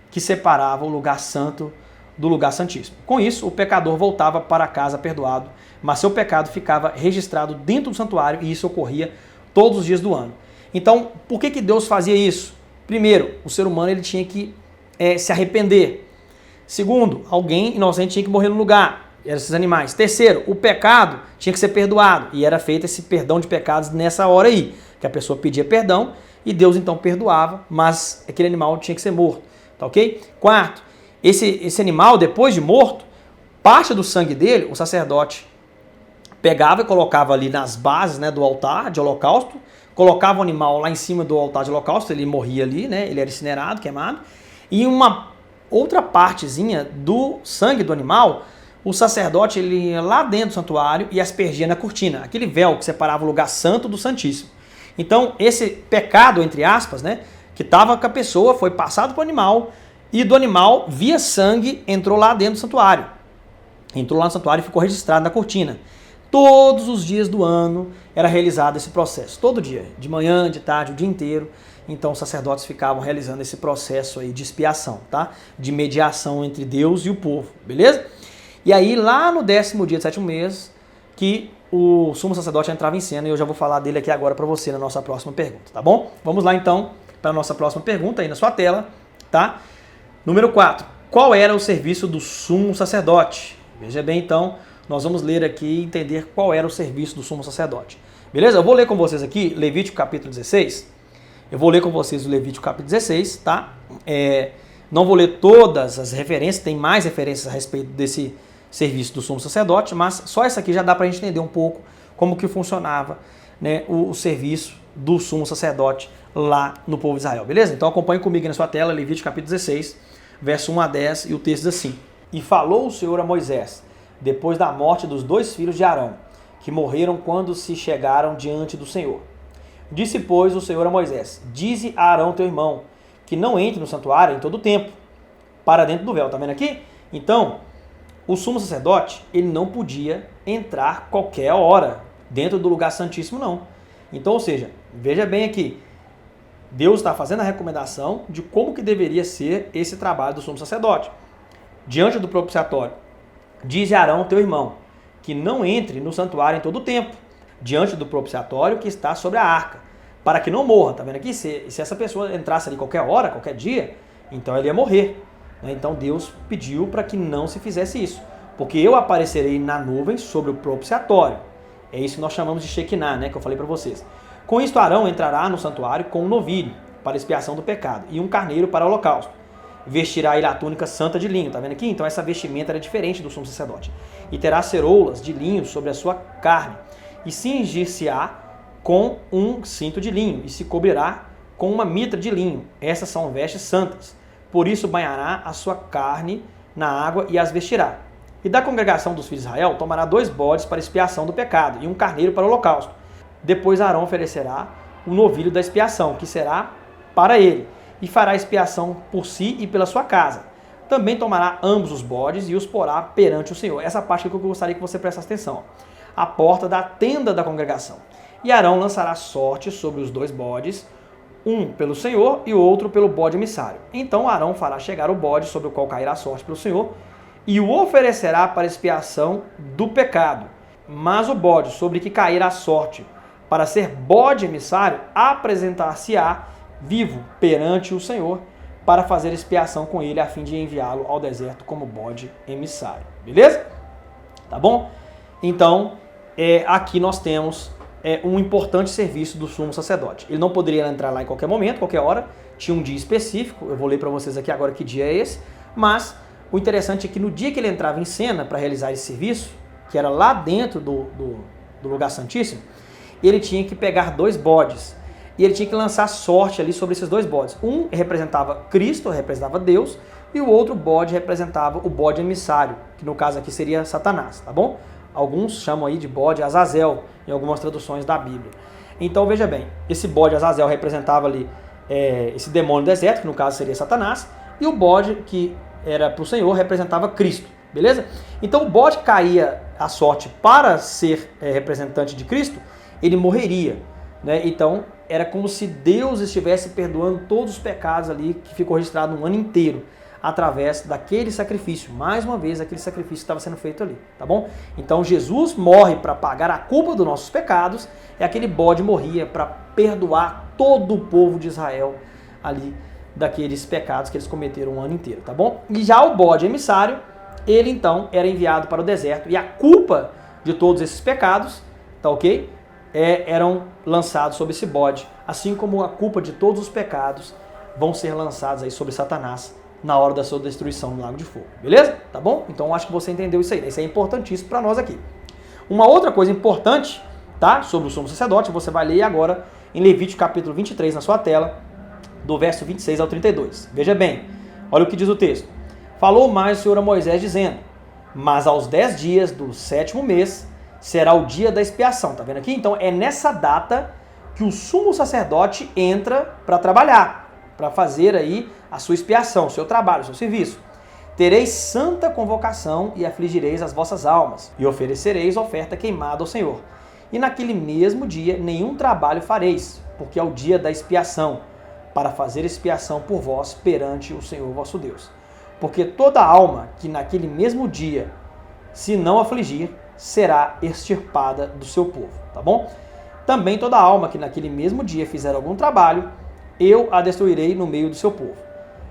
que separava o lugar santo do lugar santíssimo. Com isso, o pecador voltava para casa perdoado, mas seu pecado ficava registrado dentro do santuário e isso ocorria todos os dias do ano. Então, por que Deus fazia isso? Primeiro, o ser humano ele tinha que se arrepender. Segundo, alguém inocente tinha que morrer no lugar, eram esses animais. Terceiro, o pecado tinha que ser perdoado e era feito esse perdão de pecados nessa hora aí, que a pessoa pedia perdão e Deus então perdoava, mas aquele animal tinha que ser morto, tá ok? Quarto, esse animal, depois de morto, parte do sangue dele, o sacerdote pegava e colocava ali nas bases, né, do altar de holocausto, colocava o animal lá em cima do altar de holocausto, ele morria ali, né, ele era incinerado, queimado, e uma outra partezinha do sangue do animal, o sacerdote ele ia lá dentro do santuário e aspergia na cortina, aquele véu que separava o lugar santo do santíssimo. Então, esse pecado, entre aspas, né, que estava com a pessoa, foi passado para o animal, e do animal, via sangue, entrou lá dentro do santuário. Entrou lá no santuário e ficou registrado na cortina. Todos os dias do ano era realizado esse processo. Todo dia, de manhã, de tarde, o dia inteiro. Então os sacerdotes ficavam realizando esse processo aí de expiação, tá? De mediação entre Deus e o povo, beleza? E aí lá no 10º dia do 7º mês, que o sumo sacerdote entrava em cena, e eu já vou falar dele aqui agora para você na nossa próxima pergunta, tá bom? Vamos lá então para a nossa próxima pergunta aí na sua tela, tá? Número 4. Qual era o serviço do sumo sacerdote? Veja bem então, nós vamos ler aqui e entender qual era o serviço do sumo sacerdote. Beleza? Eu vou ler com vocês aqui Levítico capítulo 16. Eu vou ler com vocês o Levítico capítulo 16, tá? Não vou ler todas as referências, tem mais referências a respeito desse serviço do sumo sacerdote, mas só essa aqui já dá para a gente entender um pouco como que funcionava, né, o serviço do sumo sacerdote lá no povo de Israel, beleza? Então acompanhe comigo na sua tela, Levítico capítulo 16, verso 1 a 10, e o texto diz assim: E falou o Senhor a Moisés, depois da morte dos 2 filhos de Arão, que morreram quando se chegaram diante do Senhor. Disse, pois, o Senhor a Moisés: Dize a Arão teu irmão, que não entre no santuário em todo o tempo, para dentro do véu. Tá vendo aqui? Então, o sumo sacerdote, ele não podia entrar qualquer hora dentro do lugar santíssimo, não. Então, ou seja, veja bem aqui, Deus está fazendo a recomendação de como que deveria ser esse trabalho do sumo sacerdote. Diante do propiciatório, diz a Arão teu irmão, que não entre no santuário em todo o tempo, diante do propiciatório que está sobre a arca, para que não morra. Tá vendo aqui? Se essa pessoa entrasse ali qualquer hora, qualquer dia, então ele ia morrer. Então Deus pediu para que não se fizesse isso, porque eu aparecerei na nuvem sobre o propiciatório. É isso que nós chamamos de Shekinah, né, que eu falei para vocês. Com isto Arão entrará no santuário com um novilho para expiação do pecado e um carneiro para o holocausto. Vestirá ele a túnica santa de linho, tá vendo aqui? Então essa vestimenta era diferente do sumo sacerdote. E terá ceroulas de linho sobre a sua carne, e cingir-se-á com um cinto de linho, e se cobrirá com uma mitra de linho. Essas são vestes santas. Por isso banhará a sua carne na água e as vestirá. E da congregação dos filhos de Israel tomará 2 bodes para expiação do pecado, e um carneiro para o holocausto. Depois Arão oferecerá o novilho da expiação, que será para ele, e fará expiação por si e pela sua casa. Também tomará ambos os bodes e os porá perante o Senhor. Essa parte que eu gostaria que você prestasse atenção. à porta da tenda da congregação. E Arão lançará sorte sobre os 2 bodes, um pelo Senhor e o outro pelo bode emissário. Então Arão fará chegar o bode sobre o qual cairá a sorte pelo Senhor e o oferecerá para expiação do pecado. Mas o bode sobre que cair a sorte para ser bode emissário apresentar-se-á vivo perante o Senhor para fazer expiação com ele a fim de enviá-lo ao deserto como bode emissário. Beleza? Tá bom? Então, aqui nós temos um importante serviço do sumo sacerdote. Ele não poderia entrar lá em qualquer momento, qualquer hora, tinha um dia específico, eu vou ler para vocês aqui agora que dia é esse, mas o interessante é que no dia que ele entrava em cena para realizar esse serviço, que era lá dentro do lugar santíssimo, ele tinha que pegar 2 bodes, e ele tinha que lançar sorte ali sobre esses 2 bodes. Um representava Cristo, representava Deus, e o outro bode representava o bode emissário, que no caso aqui seria Satanás, tá bom? Alguns chamam aí de bode Azazel, em algumas traduções da Bíblia. Então veja bem, esse bode Azazel representava ali esse demônio deserto, que no caso seria Satanás, e o bode que era para o Senhor representava Cristo, beleza? Então o bode que caía a sorte para ser representante de Cristo, ele morreria, né? Então era como se Deus estivesse perdoando todos os pecados ali que ficou registrado um ano inteiro, através daquele sacrifício. Mais uma vez, aquele sacrifício que estava sendo feito ali, tá bom? Então Jesus morre para pagar a culpa dos nossos pecados, e aquele bode morria para perdoar todo o povo de Israel ali daqueles pecados que eles cometeram o ano inteiro, tá bom? E já o bode emissário, ele então era enviado para o deserto, e a culpa de todos esses pecados, tá ok? Eram lançados sobre esse bode, assim como a culpa de todos os pecados vão ser lançados aí sobre Satanás na hora da sua destruição no lago de fogo, beleza? Tá bom? Então acho que você entendeu isso aí, isso é importantíssimo para nós aqui. Uma outra coisa importante, tá, sobre o sumo sacerdote, você vai ler agora em Levítico capítulo 23 na sua tela, do verso 26 ao 32. Veja bem, olha o que diz o texto. Falou mais o Senhor a Moisés dizendo, mas aos 10 dias do 7º mês será o dia da expiação, tá vendo aqui? Então é nessa data que o sumo sacerdote entra para trabalhar, para fazer aí a sua expiação, o seu trabalho, o seu serviço. Tereis santa convocação e afligireis as vossas almas, e oferecereis oferta queimada ao Senhor. E naquele mesmo dia nenhum trabalho fareis, porque é o dia da expiação, para fazer expiação por vós perante o Senhor vosso Deus. Porque toda alma que naquele mesmo dia se não afligir, será extirpada do seu povo, tá bom? Também toda alma que naquele mesmo dia fizer algum trabalho, eu a destruirei no meio do seu povo.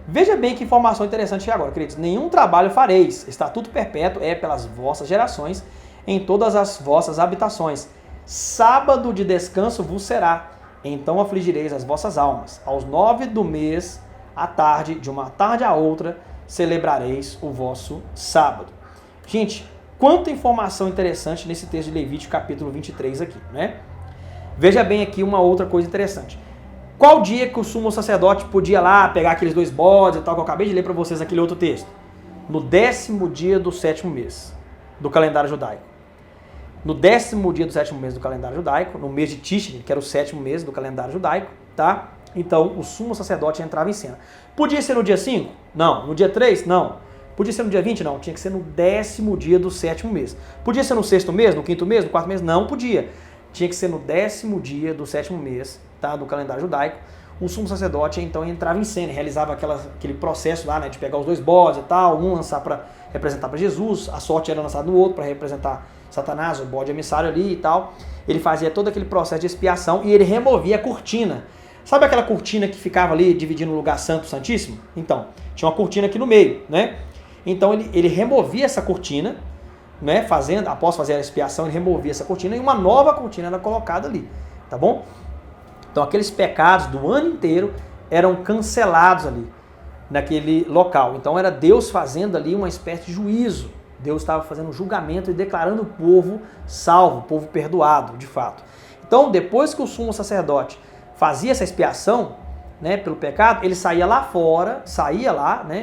Veja bem que informação interessante aqui agora, queridos. Nenhum trabalho fareis, estatuto perpétuo é pelas vossas gerações, em todas as vossas habitações. Sábado de descanso vos será, então afligireis as vossas almas. Aos 9 do mês, à tarde, de uma tarde à outra, celebrareis o vosso sábado. Gente, quanta informação interessante nesse texto de Levítico capítulo 23 aqui, né? Veja bem aqui uma outra coisa interessante. Qual dia que o sumo sacerdote podia lá pegar aqueles 2 bodes e tal, que eu acabei de ler para vocês aquele outro texto? No 10º dia do 7º mês do calendário judaico. No 10º dia do 7º mês do calendário judaico, no mês de Tishri, que era o 7º mês do calendário judaico, tá? Então o sumo sacerdote entrava em cena. Podia ser no dia 5? Não. No dia 3? Não. Podia ser no dia 20? Não. Tinha que ser no 10º dia do 7º mês. Podia ser no 6º mês, no 5º mês, no 4º mês? Não podia. Tinha que ser no 10º dia do 7º mês, tá, do calendário judaico. O sumo sacerdote então entrava em cena, realizava aquele processo lá, né, de pegar os 2 bodes e tal, um lançar para representar para Jesus, a sorte era lançada no outro para representar Satanás, o bode emissário ali e tal. Ele fazia todo aquele processo de expiação e ele removia a cortina. Sabe aquela cortina que ficava ali dividindo o lugar santo, santíssimo? Então, tinha uma cortina aqui no meio, né? Então ele removia essa cortina, né? Após fazer a expiação, ele removia essa cortina e uma nova cortina era colocada ali, tá bom? Então aqueles pecados do ano inteiro eram cancelados ali, naquele local. Então era Deus fazendo ali uma espécie de juízo. Deus estava fazendo um julgamento e declarando o povo salvo, o povo perdoado, de fato. Então depois que o sumo sacerdote fazia essa expiação, né, pelo pecado, ele saía lá fora,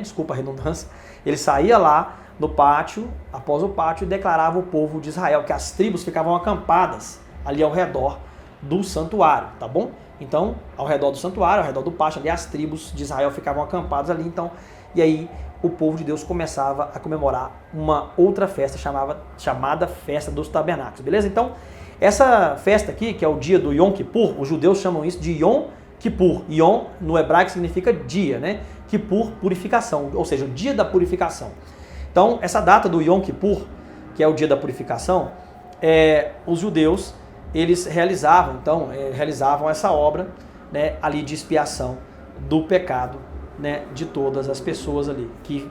desculpa a redundância, ele saía lá no pátio, após o pátio, e declarava o povo de Israel, que as tribos ficavam acampadas ali ao redor do santuário, tá bom? Então, ao redor do santuário, ao redor do pátio, ali as tribos de Israel ficavam acampadas ali, então, e aí o povo de Deus começava a comemorar uma outra festa chamada Festa dos Tabernáculos, beleza? Então, essa festa aqui, que é o dia do Yom Kippur, os judeus chamam isso de Yom Kippur. Yom, no hebraico, significa dia, né? Kippur, purificação, ou seja, o dia da purificação. Então, essa data do Yom Kippur, que é o dia da purificação, os judeus, eles realizavam essa obra, né, ali de expiação do pecado, né, de todas as pessoas ali que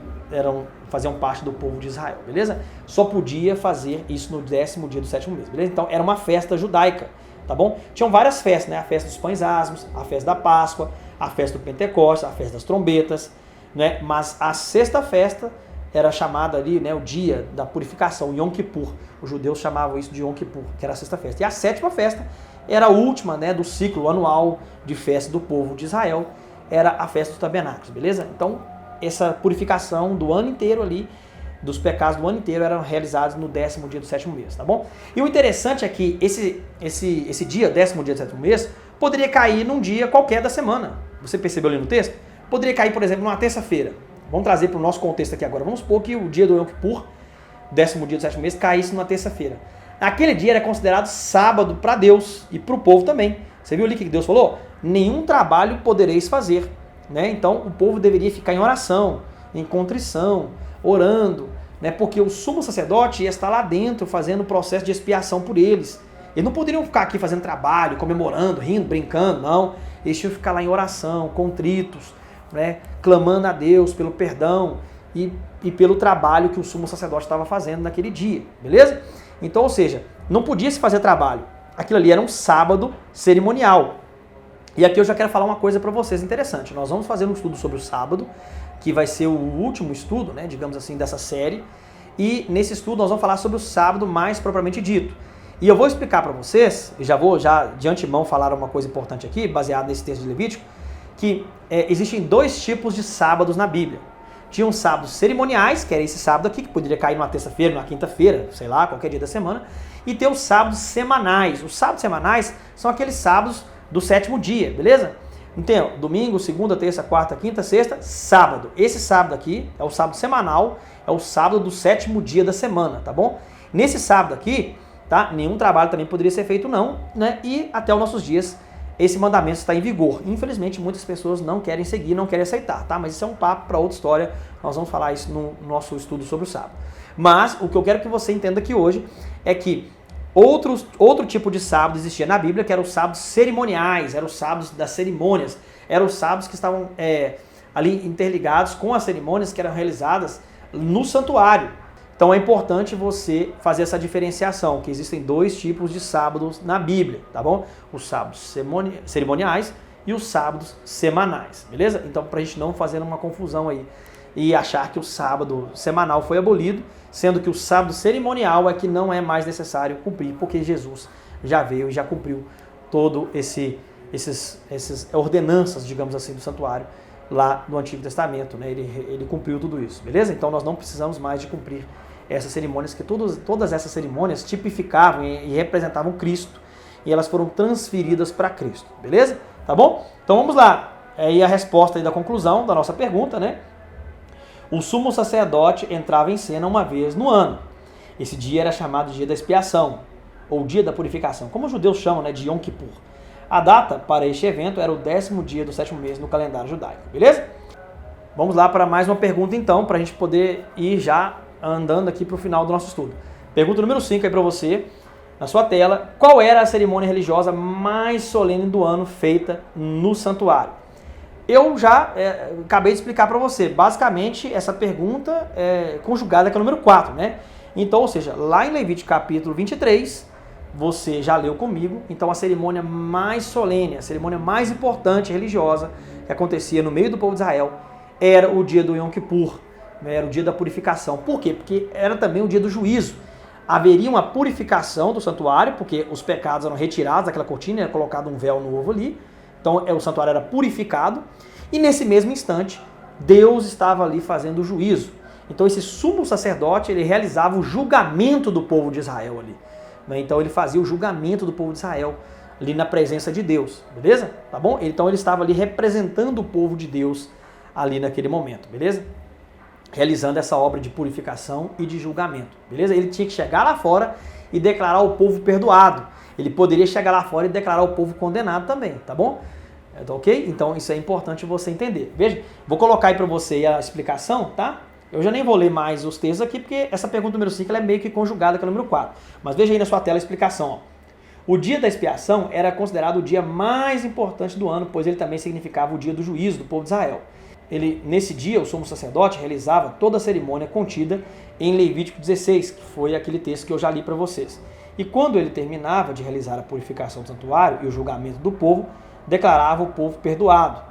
faziam parte do povo de Israel, beleza? Só podia fazer isso no 10º dia do 7º mês, beleza? Então era uma festa judaica, tá bom? Tinham várias festas, né? A festa dos pães asmos, a festa da Páscoa, a festa do Pentecostes, a festa das trombetas, né? Mas a sexta festa era chamada ali, né, o dia da purificação, Yom Kippur. Os judeus chamavam isso de Yom Kippur, que era a sexta festa. E a sétima festa era a última, né, do ciclo anual de festa do povo de Israel, era a festa dos tabernáculos, beleza? Então, essa purificação do ano inteiro ali, dos pecados do ano inteiro, eram realizados no 10º dia do 7º mês, tá bom? E o interessante é que esse dia, 10º dia do 7º mês, poderia cair num dia qualquer da semana. Você percebeu ali no texto? Poderia cair, por exemplo, numa terça-feira. Vamos trazer para o nosso contexto aqui agora. Vamos supor que o dia do Yom Kippur, 10º dia do 7º mês, caísse numa terça-feira. Aquele dia era considerado sábado para Deus e para o povo também. Você viu ali o que Deus falou? Nenhum trabalho podereis fazer, né? Então o povo deveria ficar em oração, em contrição, orando, né? Porque o sumo sacerdote ia estar lá dentro fazendo o processo de expiação por eles. Eles não poderiam ficar aqui fazendo trabalho, comemorando, rindo, brincando, não. Eles tinham que ficar lá em oração, contritos, né? Clamando a Deus pelo perdão e pelo trabalho que o sumo sacerdote estava fazendo naquele dia, beleza? Então, ou seja, não podia se fazer trabalho. Aquilo ali era um sábado cerimonial. E aqui eu já quero falar uma coisa para vocês interessante. Nós vamos fazer um estudo sobre o sábado, que vai ser o último estudo, né, digamos assim, dessa série. E nesse estudo nós vamos falar sobre o sábado mais propriamente dito. E eu vou explicar para vocês, e já de antemão falar uma coisa importante aqui, baseado nesse texto de Levítico, que existem dois tipos de sábados na Bíblia. Tinham sábados cerimoniais, que era esse sábado aqui, que poderia cair numa terça-feira, numa quinta-feira, sei lá, qualquer dia da semana. E tem os sábados semanais. Os sábados semanais são aqueles sábados do 7º dia, beleza? Então, domingo, segunda, terça, quarta, quinta, sexta, sábado. Esse sábado aqui é o sábado semanal, é o sábado do 7º dia da semana, tá bom? Nesse sábado aqui, tá? Nenhum trabalho também poderia ser feito não, né? E até os nossos dias esse mandamento está em vigor. Infelizmente, muitas pessoas não querem seguir, não querem aceitar, tá? Mas isso é um papo para outra história. Nós vamos falar isso no nosso estudo sobre o sábado. Mas o que eu quero que você entenda aqui hoje é que outro tipo de sábado existia na Bíblia, que eram os sábados cerimoniais, eram os sábados das cerimônias, eram os sábados que estavam ali interligados com as cerimônias que eram realizadas no santuário. Então é importante você fazer essa diferenciação, que existem dois tipos de sábados na Bíblia, tá bom? Os sábados cerimoniais e os sábados semanais, beleza? Então pra gente não fazer uma confusão aí e achar que o sábado semanal foi abolido, sendo que o sábado cerimonial é que não é mais necessário cumprir, porque Jesus já veio e já cumpriu todo essas ordenanças, digamos assim, do santuário lá no Antigo Testamento, né? Ele cumpriu tudo isso, beleza? Então nós não precisamos mais de cumprir essas cerimônias, que todas essas cerimônias tipificavam e representavam Cristo, e elas foram transferidas para Cristo, beleza? Tá bom? Então vamos lá. Aí a resposta aí da conclusão da nossa pergunta, né? O sumo sacerdote entrava em cena uma vez no ano. Esse dia era chamado dia da expiação, ou dia da purificação, como os judeus chamam, né, de Yom Kippur. A data para este evento era o 10º dia do 7º mês no calendário judaico, beleza? Vamos lá para mais uma pergunta então, para a gente poder ir já andando aqui para o final do nosso estudo. Pergunta número 5 aí para você, na sua tela. Qual era a cerimônia religiosa mais solene do ano feita no santuário? Eu já acabei de explicar para você. Basicamente, essa pergunta é conjugada com o número 4, né? Então, ou seja, lá em Levítico capítulo 23, você já leu comigo, então a cerimônia mais solene, a cerimônia mais importante religiosa que acontecia no meio do povo de Israel era o dia do Yom Kippur, né? Era o dia da purificação. Por quê? Porque era também o dia do juízo. Haveria uma purificação do santuário, porque os pecados eram retirados daquela cortina, era colocado um véu novo ali, então o santuário era purificado, e nesse mesmo instante, Deus estava ali fazendo o juízo. Então esse sumo sacerdote, ele realizava o julgamento do povo de Israel ali. Então ele fazia o julgamento do povo de Israel ali na presença de Deus, beleza? Tá bom? Então ele estava ali representando o povo de Deus ali naquele momento, beleza? realizando essa obra de purificação e de julgamento, beleza? Ele tinha que chegar lá fora e declarar o povo perdoado. Ele poderia chegar lá fora e declarar o povo condenado também, tá bom? Tá ok? Então isso é importante você entender. Veja, vou colocar aí para você a explicação, tá? Eu já nem vou ler mais os textos aqui, porque essa pergunta número 5 ela é meio que conjugada com a número 4. Mas veja aí na sua tela a explicação. Ó. O dia da expiação era considerado o dia mais importante do ano, pois ele também significava o dia do juízo do povo de Israel. Nesse dia, o sumo sacerdote realizava toda a cerimônia contida em Levítico 16, que foi aquele texto que eu já li para vocês. E quando ele terminava de realizar a purificação do santuário e o julgamento do povo, declarava o povo perdoado.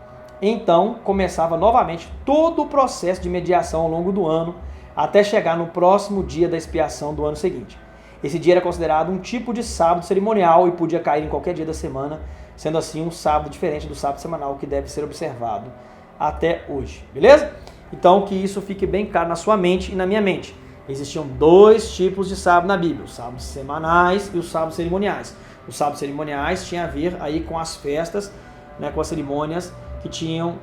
Então, começava novamente todo o processo de mediação ao longo do ano, até chegar no próximo dia da expiação do ano seguinte. Esse dia era considerado um tipo de sábado cerimonial e podia cair em qualquer dia da semana, sendo assim um sábado diferente do sábado semanal que deve ser observado até hoje, beleza? Então, que isso fique bem claro na sua mente e na minha mente. Existiam dois tipos de sábado na Bíblia, os sábados semanais e os sábados cerimoniais. Os sábados cerimoniais tinham a ver aí com as festas, né, com as cerimônias que tinham,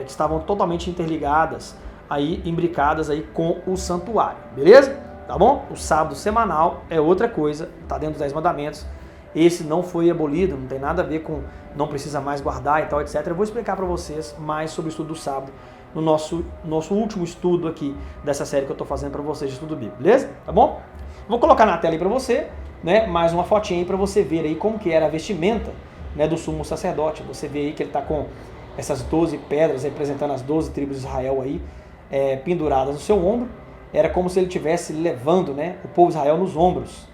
que estavam totalmente interligadas, aí, imbricadas aí com o santuário, beleza? Tá bom? O sábado semanal é outra coisa, tá dentro dos 10 mandamentos. Esse não foi abolido, não tem nada a ver com não precisa mais guardar e tal, etc. Eu vou explicar para vocês mais sobre o estudo do sábado no nosso último estudo aqui dessa série que eu estou fazendo para vocês de estudo bíblico, beleza? Tá bom? Vou colocar na tela aí para você, né, mais uma fotinha aí para você ver aí como que era a vestimenta, né, do sumo sacerdote. Você vê aí que ele está com essas 12 pedras representando as 12 tribos de Israel aí, penduradas no seu ombro. Era como se ele estivesse levando, né, o povo de Israel nos ombros.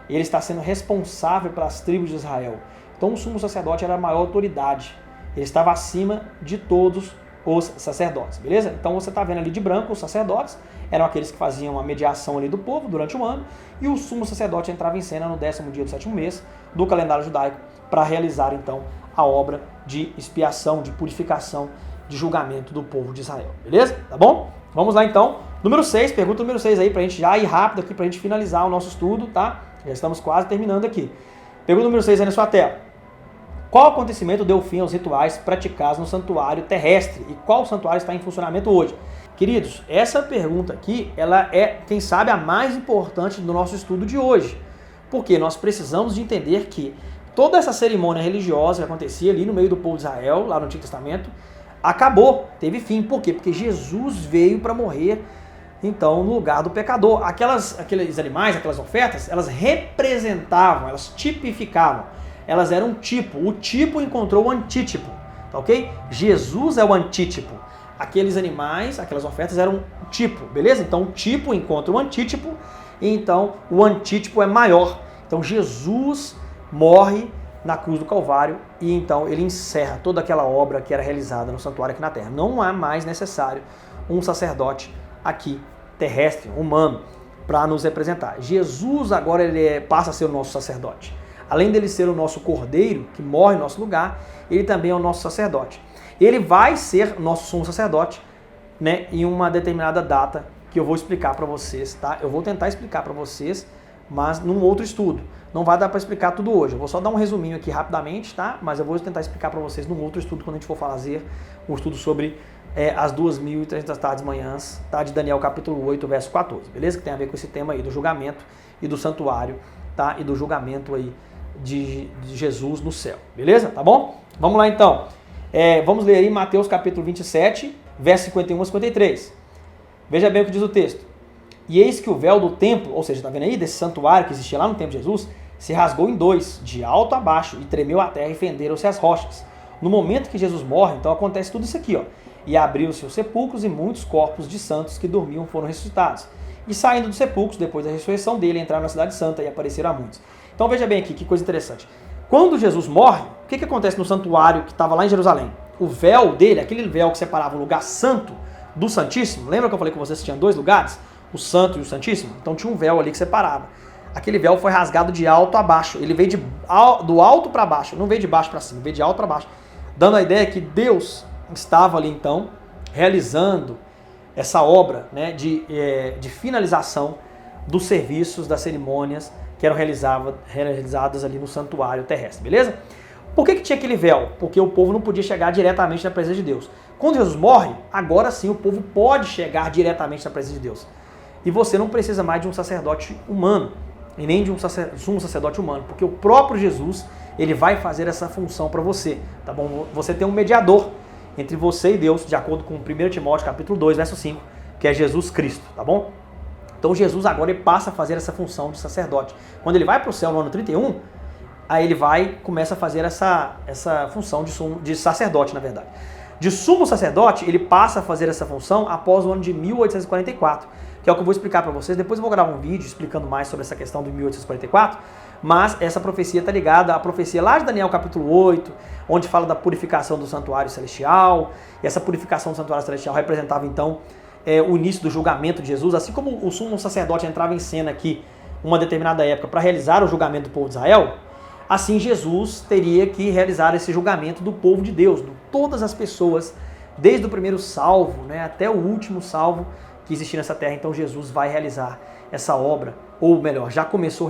Ele está sendo responsável pelas tribos de Israel. Então o sumo sacerdote era a maior autoridade. Ele estava acima de todos os sacerdotes, beleza? Então você está vendo ali de branco os sacerdotes, eram aqueles que faziam a mediação ali do povo durante o ano, e o sumo sacerdote entrava em cena no 10º dia do 7º mês do calendário judaico para realizar então a obra de expiação, de purificação, de julgamento do povo de Israel, beleza? Tá bom? Vamos lá então. Número 6, pergunta número 6 aí, pra gente já ir rápido aqui, pra gente finalizar o nosso estudo, tá? Já estamos quase terminando aqui. Pergunta número 6 aí na sua tela. Qual acontecimento deu fim aos rituais praticados no santuário terrestre? E qual santuário está em funcionamento hoje? Queridos, essa pergunta aqui, ela é, quem sabe, a mais importante do nosso estudo de hoje. Porque nós precisamos de entender que toda essa cerimônia religiosa que acontecia ali no meio do povo de Israel, lá no Antigo Testamento, acabou, teve fim. Por quê? Porque Jesus veio para morrer, então, no lugar do pecador. Aqueles animais, aquelas ofertas, elas representavam, elas tipificavam. Elas eram um tipo. O tipo encontrou o antítipo, tá ok? Jesus é o antítipo. Aqueles animais, aquelas ofertas eram um tipo, beleza? Então, o tipo encontra o antítipo, e então o antítipo é maior. Então, Jesus morre na cruz do Calvário e então ele encerra toda aquela obra que era realizada no santuário aqui na terra. Não há mais necessário um sacerdote aqui terrestre, humano, para nos representar. Jesus agora ele passa a ser o nosso sacerdote. Além dele ser o nosso cordeiro, que morre em nosso lugar, ele também é o nosso sacerdote. Ele vai ser nosso sumo sacerdote, né, em uma determinada data que eu vou explicar para vocês, tá? Eu vou tentar explicar para vocês, mas num outro estudo. Não vai dar para explicar tudo hoje. Eu vou só dar um resuminho aqui rapidamente, tá? Mas eu vou tentar explicar para vocês num outro estudo, quando a gente for fazer um estudo sobre as 2.300 tardes manhãs, tá? De Daniel capítulo 8, verso 14, beleza? Que tem a ver com esse tema aí do julgamento e do santuário, tá? E do julgamento aí de Jesus no céu, beleza? Tá bom? Vamos lá então. Vamos ler aí Mateus capítulo 27, verso 51 a 53. Veja bem o que diz o texto. E eis que o véu do templo, ou seja, tá vendo aí, desse santuário que existia lá no templo de Jesus, se rasgou em dois, de alto a baixo, e tremeu a terra e fenderam-se as rochas. No momento que Jesus morre, então acontece tudo isso aqui, ó. E abriu-se os sepulcros e muitos corpos de santos que dormiam foram ressuscitados. E saindo dos sepulcros, depois da ressurreição dele, entraram na cidade santa e apareceram a muitos. Então veja bem aqui, que coisa interessante. Quando Jesus morre, o que acontece no santuário que estava lá em Jerusalém? O véu dele, aquele véu que separava o lugar santo do santíssimo, lembra que eu falei com vocês que tinha dois lugares? O santo e o santíssimo? Então tinha um véu ali que separava. Aquele véu foi rasgado de alto a baixo. Ele veio do alto para baixo, não veio de baixo para cima, veio de alto para baixo. Dando a ideia que Deus estava ali então realizando essa obra, né, de finalização dos serviços, das cerimônias que eram realizadas ali no santuário terrestre, beleza? Por que tinha aquele véu? Porque o povo não podia chegar diretamente na presença de Deus. Quando Jesus morre, agora sim o povo pode chegar diretamente na presença de Deus. E você não precisa mais de um sacerdote humano, e nem de um sumo sacerdote humano, porque o próprio Jesus, ele vai fazer essa função para você, tá bom? Você tem um mediador entre você e Deus, de acordo com 1 Timóteo capítulo 2, verso 5, que é Jesus Cristo, tá bom? Então Jesus agora ele passa a fazer essa função de sacerdote. Quando ele vai para o céu no ano 31, aí ele começa a fazer essa função de sacerdote, na verdade. De sumo sacerdote, ele passa a fazer essa função após o ano de 1844, que é o que eu vou explicar para vocês. Depois eu vou gravar um vídeo explicando mais sobre essa questão de 1844, mas essa profecia está ligada à profecia lá de Daniel capítulo 8, onde fala da purificação do santuário celestial, e essa purificação do santuário celestial representava então o início do julgamento de Jesus, assim como o sumo sacerdote entrava em cena aqui uma determinada época para realizar o julgamento do povo de Israel. Assim, Jesus teria que realizar esse julgamento do povo de Deus, de todas as pessoas, desde o primeiro salvo, né, até o último salvo que existia nessa terra. Então, Jesus vai realizar essa obra, ou melhor, já começou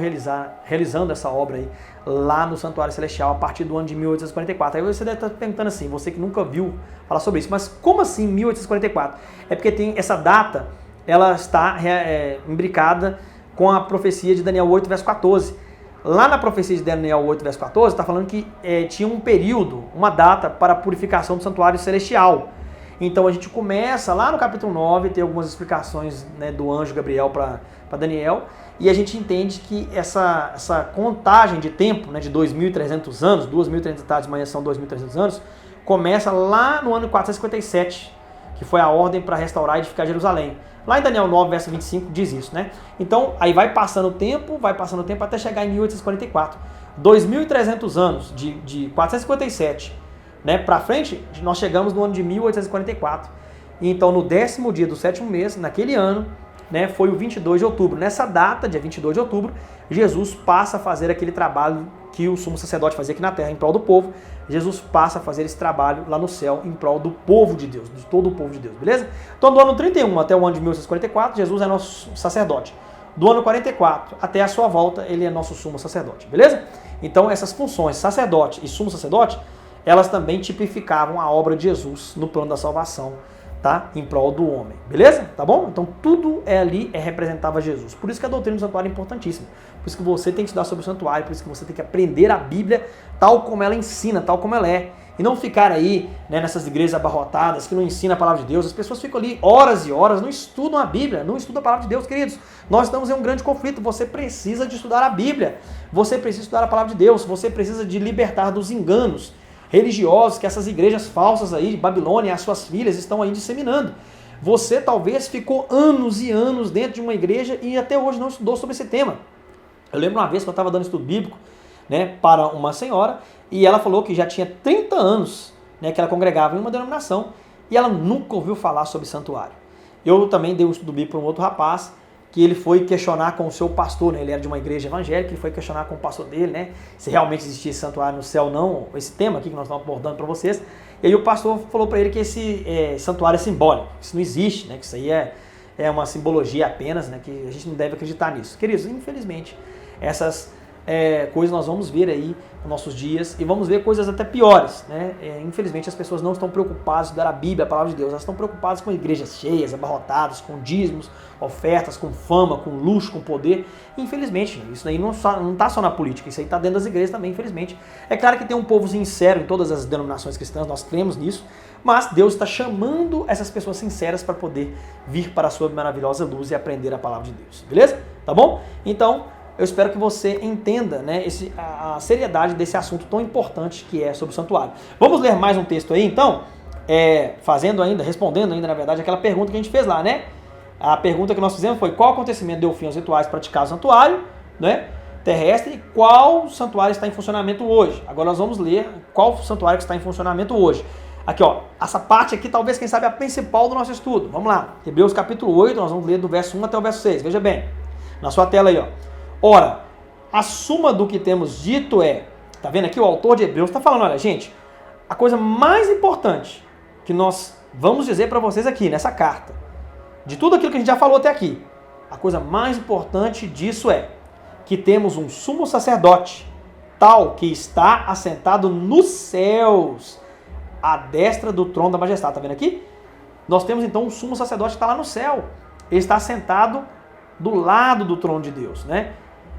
realizando essa obra aí, lá no Santuário Celestial, a partir do ano de 1844. Aí você deve estar perguntando assim, você que nunca viu falar sobre isso, mas como assim 1844? É porque tem essa data, ela está imbricada com a profecia de Daniel 8, verso 14. Lá na profecia de Daniel 8, verso 14, está falando que tinha um período, uma data para a purificação do santuário celestial. Então a gente começa lá no capítulo 9, tem algumas explicações, né, do anjo Gabriel para Daniel, e a gente entende que essa contagem de tempo, né, de 2.300 anos, 2.300 tardes de manhã são 2.300 anos, começa lá no ano 457, que foi a ordem para restaurar e edificar Jerusalém. Lá em Daniel 9, verso 25, diz isso, né? Então, aí vai passando o tempo até chegar em 1844. 2.300 anos, de 457, né, para frente, nós chegamos no ano de 1844. E então, no 10º dia do 7º mês, naquele ano, né, foi o 22 de outubro. Nessa data, dia 22 de outubro, Jesus passa a fazer aquele trabalho que o sumo sacerdote fazia aqui na terra, em prol do povo. Jesus passa a fazer esse trabalho lá no céu, em prol do povo de Deus, de todo o povo de Deus, beleza? Então, do ano 31 até o ano de 1844, Jesus é nosso sacerdote. Do ano 44 até a sua volta, ele é nosso sumo sacerdote, beleza? Então, essas funções, sacerdote e sumo sacerdote, elas também tipificavam a obra de Jesus no plano da salvação, tá? Em prol do homem, beleza? Tá bom? Então tudo ali representava Jesus. Por isso que a doutrina do santuário é importantíssima. Por isso que você tem que estudar sobre o santuário, por isso que você tem que aprender a Bíblia tal como ela ensina, tal como ela é. E não ficar aí, né, nessas igrejas abarrotadas que não ensinam a palavra de Deus. As pessoas ficam ali horas e horas, não estudam a Bíblia, não estudam a palavra de Deus, queridos. Nós estamos em um grande conflito. Você precisa de estudar a Bíblia. Você precisa estudar a palavra de Deus. Você precisa de libertar dos enganos religiosos que essas igrejas falsas aí de Babilônia e as suas filhas estão aí disseminando. Você talvez ficou anos e anos dentro de uma igreja e até hoje não estudou sobre esse tema. Eu lembro uma vez que eu estava dando estudo bíblico, né, para uma senhora, e ela falou que já tinha 30 anos, né, que ela congregava em uma denominação e ela nunca ouviu falar sobre santuário. Eu também dei um estudo bíblico para um outro rapaz, que ele foi questionar com o seu pastor, né? Ele era de uma igreja evangélica, ele foi questionar com o pastor dele, né, se realmente existia esse santuário no céu ou não, esse tema aqui que nós estamos abordando para vocês. E aí o pastor falou para ele que esse santuário é simbólico, que isso não existe, né, que isso aí é uma simbologia apenas, né, que a gente não deve acreditar nisso. Queridos, infelizmente, essas coisas nós vamos ver aí nos nossos dias e vamos ver coisas até piores, né? Infelizmente as pessoas não estão preocupadas em estudar a Bíblia, a palavra de Deus, elas estão preocupadas com igrejas cheias, abarrotadas, com dízimos, ofertas, com fama, com luxo, com poder. Infelizmente, isso aí não está só na política, isso aí está dentro das igrejas também, infelizmente. É claro que tem um povo sincero em todas as denominações cristãs, nós cremos nisso, mas Deus está chamando essas pessoas sinceras para poder vir para a sua maravilhosa luz e aprender a palavra de Deus, beleza? Tá bom? Então, eu espero que você entenda, né, a seriedade desse assunto tão importante que é sobre o santuário. Vamos ler mais um texto aí, então, respondendo ainda, na verdade, aquela pergunta que a gente fez lá, né? A pergunta que nós fizemos foi: qual acontecimento deu fim aos rituais praticados no santuário, né, terrestre, e qual santuário está em funcionamento hoje? Agora nós vamos ler qual santuário que está em funcionamento hoje. Aqui, ó, essa parte aqui talvez, quem sabe, é a principal do nosso estudo. Vamos lá, Hebreus capítulo 8, nós vamos ler do verso 1 até o verso 6. Veja bem, na sua tela aí, ó. Ora, a suma do que temos dito tá vendo aqui, o autor de Hebreus está falando, olha, gente, a coisa mais importante que nós vamos dizer para vocês aqui, nessa carta, de tudo aquilo que a gente já falou até aqui, a coisa mais importante disso é que temos um sumo sacerdote tal que está assentado nos céus, à destra do trono da majestade. Tá vendo aqui? Nós temos então um sumo sacerdote que está lá no céu. Ele está sentado do lado do trono de Deus, né?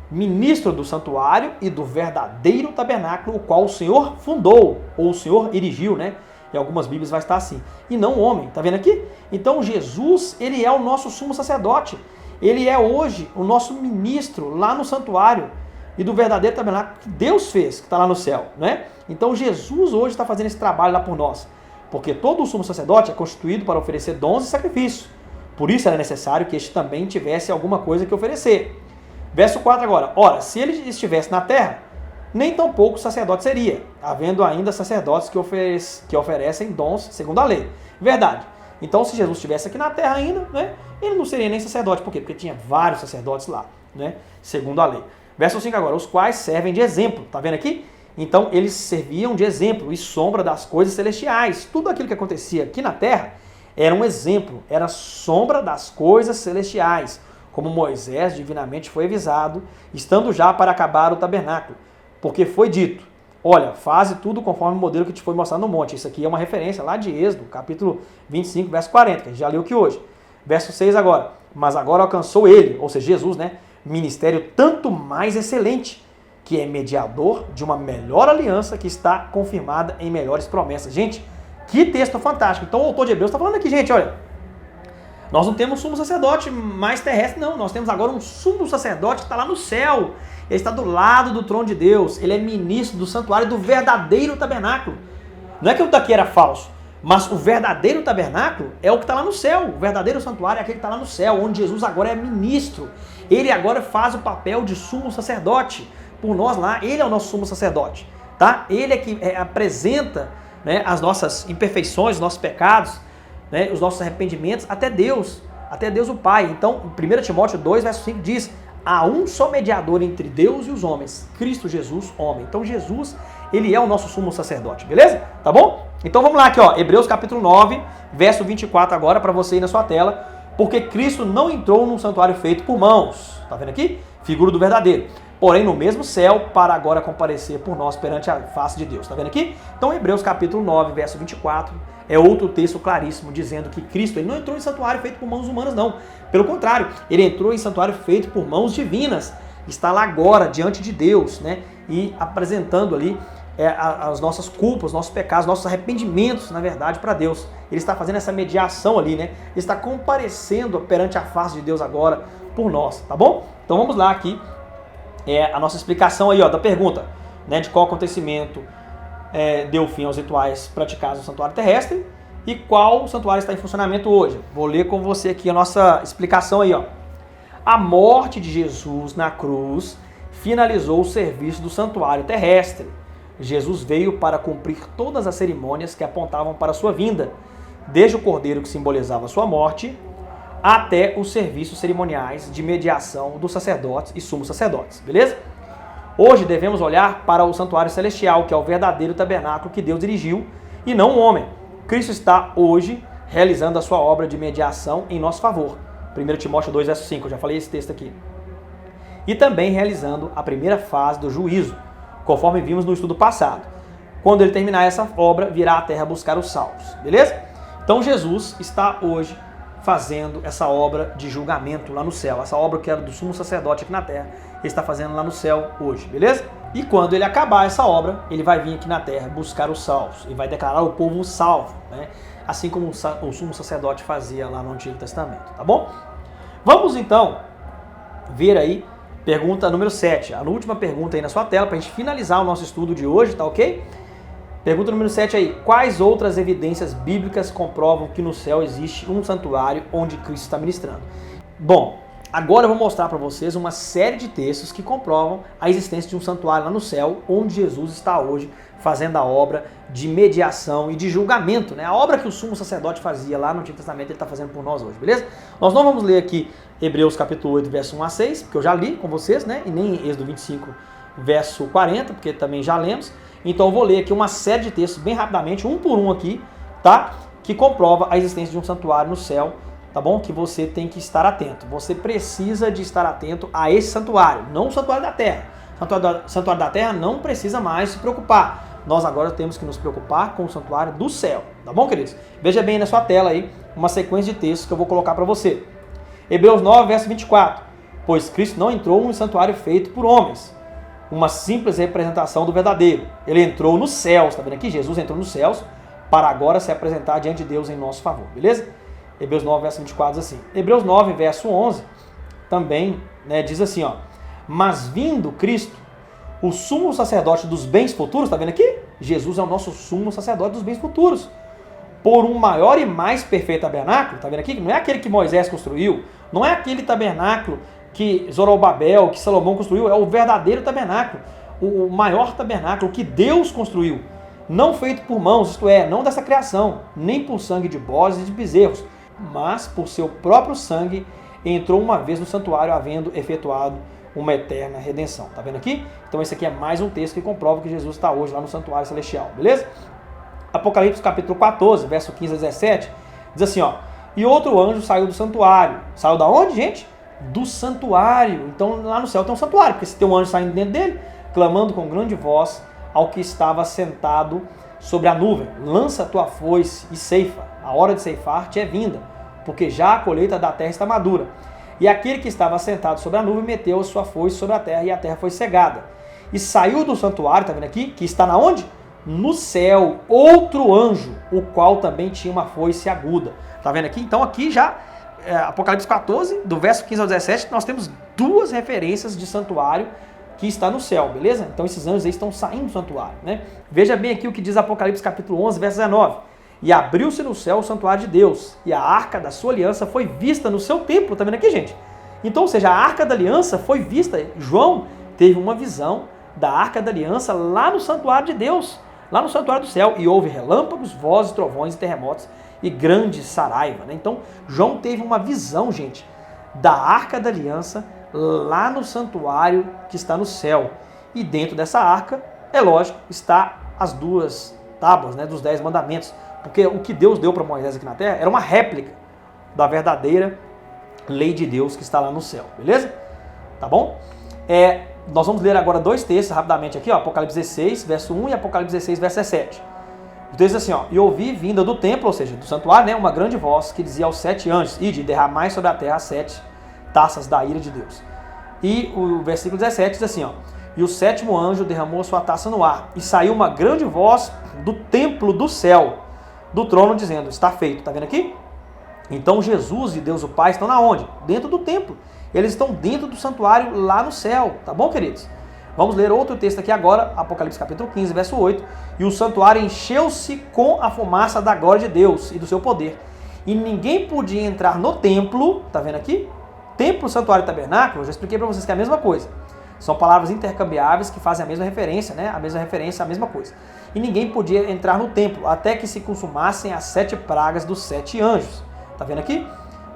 Ministro do santuário e do verdadeiro tabernáculo, o qual o Senhor fundou, ou o Senhor erigiu, né? Em algumas Bíblias vai estar assim. E não o homem, tá vendo aqui? Então Jesus, ele é o nosso sumo sacerdote. Ele é hoje o nosso ministro lá no santuário e do verdadeiro tabernáculo que Deus fez, que está lá no céu, né? Então Jesus hoje está fazendo esse trabalho lá por nós. Porque todo o sumo sacerdote é constituído para oferecer dons e sacrifícios. Por isso era necessário que este também tivesse alguma coisa que oferecer. Verso 4 agora. Ora, se ele estivesse na terra, nem tão pouco sacerdote seria, havendo ainda sacerdotes que oferecem dons segundo a lei. Verdade. Então, se Jesus estivesse aqui na terra ainda, né, ele não seria nem sacerdote. Por quê? Porque tinha vários sacerdotes lá, né, segundo a lei. Verso 5 agora. Os quais servem de exemplo. Tá vendo aqui? Então, eles serviam de exemplo e sombra das coisas celestiais. Tudo aquilo que acontecia aqui na terra era um exemplo, era sombra das coisas celestiais, como Moisés divinamente foi avisado, estando já para acabar o tabernáculo. Porque foi dito, olha, faze tudo conforme o modelo que te foi mostrado no monte. Isso aqui é uma referência lá de Êxodo, capítulo 25, verso 40, que a gente já leu aqui hoje. Verso 6 agora. Mas agora alcançou ele, ou seja, Jesus, né, ministério tanto mais excelente, que é mediador de uma melhor aliança que está confirmada em melhores promessas. Gente, que texto fantástico. Então o autor de Hebreus está falando aqui, gente, olha, nós não temos um sumo sacerdote mais terrestre, não. Nós temos agora um sumo sacerdote que está lá no céu. Ele está do lado do trono de Deus. Ele é ministro do santuário do verdadeiro tabernáculo. Não é que o daqui era falso, mas o verdadeiro tabernáculo é o que está lá no céu. O verdadeiro santuário é aquele que está lá no céu, onde Jesus agora é ministro. Ele agora faz o papel de sumo sacerdote por nós lá. Ele é o nosso sumo sacerdote, tá? Ele é que apresenta, né, as nossas imperfeições, os nossos pecados, né, os nossos arrependimentos até Deus o Pai. Então, 1 Timóteo 2, verso 5 diz, há um só mediador entre Deus e os homens, Cristo Jesus, homem. Então Jesus, ele é o nosso sumo sacerdote, beleza? Tá bom? Então vamos lá aqui, ó, Hebreus capítulo 9, verso 24 agora, para você ir na sua tela, porque Cristo não entrou num santuário feito por mãos, tá vendo aqui? Figura do verdadeiro. Porém no mesmo céu, para agora comparecer por nós perante a face de Deus. Tá vendo aqui? Então Hebreus capítulo 9, verso 24, é outro texto claríssimo, dizendo que Cristo ele não entrou em santuário feito por mãos humanas, não. Pelo contrário, ele entrou em santuário feito por mãos divinas. Está lá agora, diante de Deus, né? E apresentando ali as nossas culpas, nossos pecados, nossos arrependimentos, na verdade, para Deus. Ele está fazendo essa mediação ali, né? Ele está comparecendo perante a face de Deus agora por nós, tá bom? Então vamos lá aqui. A nossa explicação aí, ó, da pergunta, né, de qual acontecimento deu fim aos rituais praticados no santuário terrestre e qual santuário está em funcionamento hoje. Vou ler com você aqui a nossa explicação aí, ó. A morte de Jesus na cruz finalizou o serviço do santuário terrestre. Jesus veio para cumprir todas as cerimônias que apontavam para a sua vinda, desde o cordeiro que simbolizava a sua morte, até os serviços cerimoniais de mediação dos sacerdotes e sumos sacerdotes, beleza? Hoje devemos olhar para o santuário celestial, que é o verdadeiro tabernáculo que Deus dirigiu, e não o homem. Cristo está hoje realizando a sua obra de mediação em nosso favor. 1 Timóteo 2, verso 5, eu já falei esse texto aqui. E também realizando a primeira fase do juízo, conforme vimos no estudo passado. Quando ele terminar essa obra, virá à terra buscar os salvos, beleza? Então Jesus está hoje fazendo essa obra de julgamento lá no céu. Essa obra que era do sumo sacerdote aqui na terra, ele está fazendo lá no céu hoje, beleza? E quando ele acabar essa obra, ele vai vir aqui na terra buscar os salvos e vai declarar o povo salvo, né? Assim como o sumo sacerdote fazia lá no Antigo Testamento, tá bom? Vamos então ver aí pergunta número 7, a última pergunta aí na sua tela para a gente finalizar o nosso estudo de hoje, tá ok? Pergunta número 7 aí, quais outras evidências bíblicas comprovam que no céu existe um santuário onde Cristo está ministrando? Bom, agora eu vou mostrar para vocês uma série de textos que comprovam a existência de um santuário lá no céu, onde Jesus está hoje fazendo a obra de mediação e de julgamento, né? A obra que o sumo sacerdote fazia lá no Antigo Testamento, ele está fazendo por nós hoje, beleza? Nós não vamos ler aqui Hebreus capítulo 8, verso 1 a 6, porque eu já li com vocês, né? E nem Êxodo 25, verso 40, porque também já lemos. Então eu vou ler aqui uma série de textos bem rapidamente, um por um aqui, tá? Que comprova a existência de um santuário no céu, tá bom? Que você tem que estar atento. Você precisa de estar atento a esse santuário, não o santuário da terra, Santuário da terra não precisa mais se preocupar. Nós agora temos que nos preocupar com o santuário do céu. Tá bom, queridos? Veja bem na sua tela aí uma sequência de textos que eu vou colocar para você. Hebreus 9, verso 24. Pois Cristo não entrou em um santuário feito por homens, uma simples representação do verdadeiro. Ele entrou nos céus, tá vendo aqui? Jesus entrou nos céus para agora se apresentar diante de Deus em nosso favor, beleza? Hebreus 9, verso 24 diz assim. Hebreus 9, verso 11 também, né, diz assim, ó. Mas vindo Cristo, o sumo sacerdote dos bens futuros, tá vendo aqui? Jesus é o nosso sumo sacerdote dos bens futuros. Por um maior e mais perfeito tabernáculo, tá vendo aqui? Não é aquele que Moisés construiu, não é aquele tabernáculo que Zorobabel, que Salomão construiu, é o verdadeiro tabernáculo, o maior tabernáculo que Deus construiu, não feito por mãos, isto é, não dessa criação, nem por sangue de bodes e de bezerros, mas por seu próprio sangue entrou uma vez no santuário, havendo efetuado uma eterna redenção. Tá vendo aqui? Então esse aqui é mais um texto que comprova que Jesus está hoje lá no santuário celestial, beleza? Apocalipse capítulo 14, verso 15 a 17, diz assim, ó. E outro anjo saiu do santuário. Saiu da onde, gente? Do santuário. Então lá no céu tem um santuário, porque se tem um anjo saindo dentro dele, clamando com grande voz ao que estava sentado sobre a nuvem. Lança a tua foice e ceifa. A hora de ceifar te é vinda, porque já a colheita da terra está madura. E aquele que estava sentado sobre a nuvem meteu a sua foice sobre a terra, e a terra foi cegada. E saiu do santuário, tá vendo aqui? Que está na onde? No céu, outro anjo, o qual também tinha uma foice aguda. Tá vendo aqui? Então aqui já, Apocalipse 14, do verso 15 ao 17, nós temos duas referências de santuário que está no céu, beleza? Então esses anjos aí estão saindo do santuário, né? Veja bem aqui o que diz Apocalipse capítulo 11, verso 19. E abriu-se no céu o santuário de Deus, e a arca da sua aliança foi vista no seu templo. Tá vendo aqui, gente? Então, ou seja, a arca da aliança foi vista. João teve uma visão da arca da aliança lá no santuário de Deus, lá no santuário do céu, e houve relâmpagos, vozes, trovões e terremotos e grande saraiva, né? Então, João teve uma visão, gente, da arca da aliança lá no santuário que está no céu. E dentro dessa arca, é lógico, está as duas tábuas, né, dos 10 mandamentos, porque o que Deus deu para Moisés aqui na terra era uma réplica da verdadeira lei de Deus que está lá no céu, beleza? Tá bom? Nós vamos ler agora dois textos rapidamente aqui, ó, Apocalipse 16, verso 1 e Apocalipse 16, verso 17. O texto diz assim, ó, e ouvi vinda do templo, ou seja, do santuário, né, uma grande voz que dizia aos 7 anjos, ide, derramai sobre a terra as 7 taças da ira de Deus. E o versículo 17 diz assim, ó, e o 7º anjo derramou a sua taça no ar, e saiu uma grande voz do templo do céu, do trono, dizendo, está feito. Tá vendo aqui? Então Jesus e Deus o Pai estão na onde? Dentro do templo. Eles estão dentro do santuário lá no céu. Tá bom, queridos? Vamos ler outro texto aqui agora, Apocalipse capítulo 15, verso 8. E o santuário encheu-se com a fumaça da glória de Deus e do seu poder. E ninguém podia entrar no templo, tá vendo aqui? Templo, santuário e tabernáculo, eu já expliquei para vocês que é a mesma coisa. São palavras intercambiáveis que fazem a mesma referência, né? A mesma referência, a mesma coisa. E ninguém podia entrar no templo até que se consumassem as 7 pragas dos 7 anjos. Tá vendo aqui?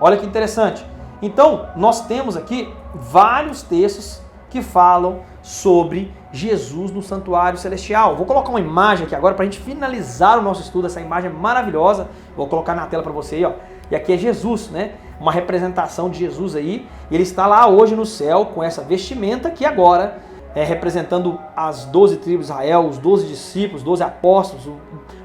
Olha que interessante. Então, nós temos aqui vários textos que falam sobre Jesus no santuário celestial. Vou colocar uma imagem aqui agora para a gente finalizar o nosso estudo. Essa imagem é maravilhosa. Vou colocar na tela para você aí, ó. E aqui é Jesus, né? Uma representação de Jesus aí. E ele está lá hoje no céu com essa vestimenta que agora representando as 12 tribos de Israel, os 12 discípulos, 12 apóstolos.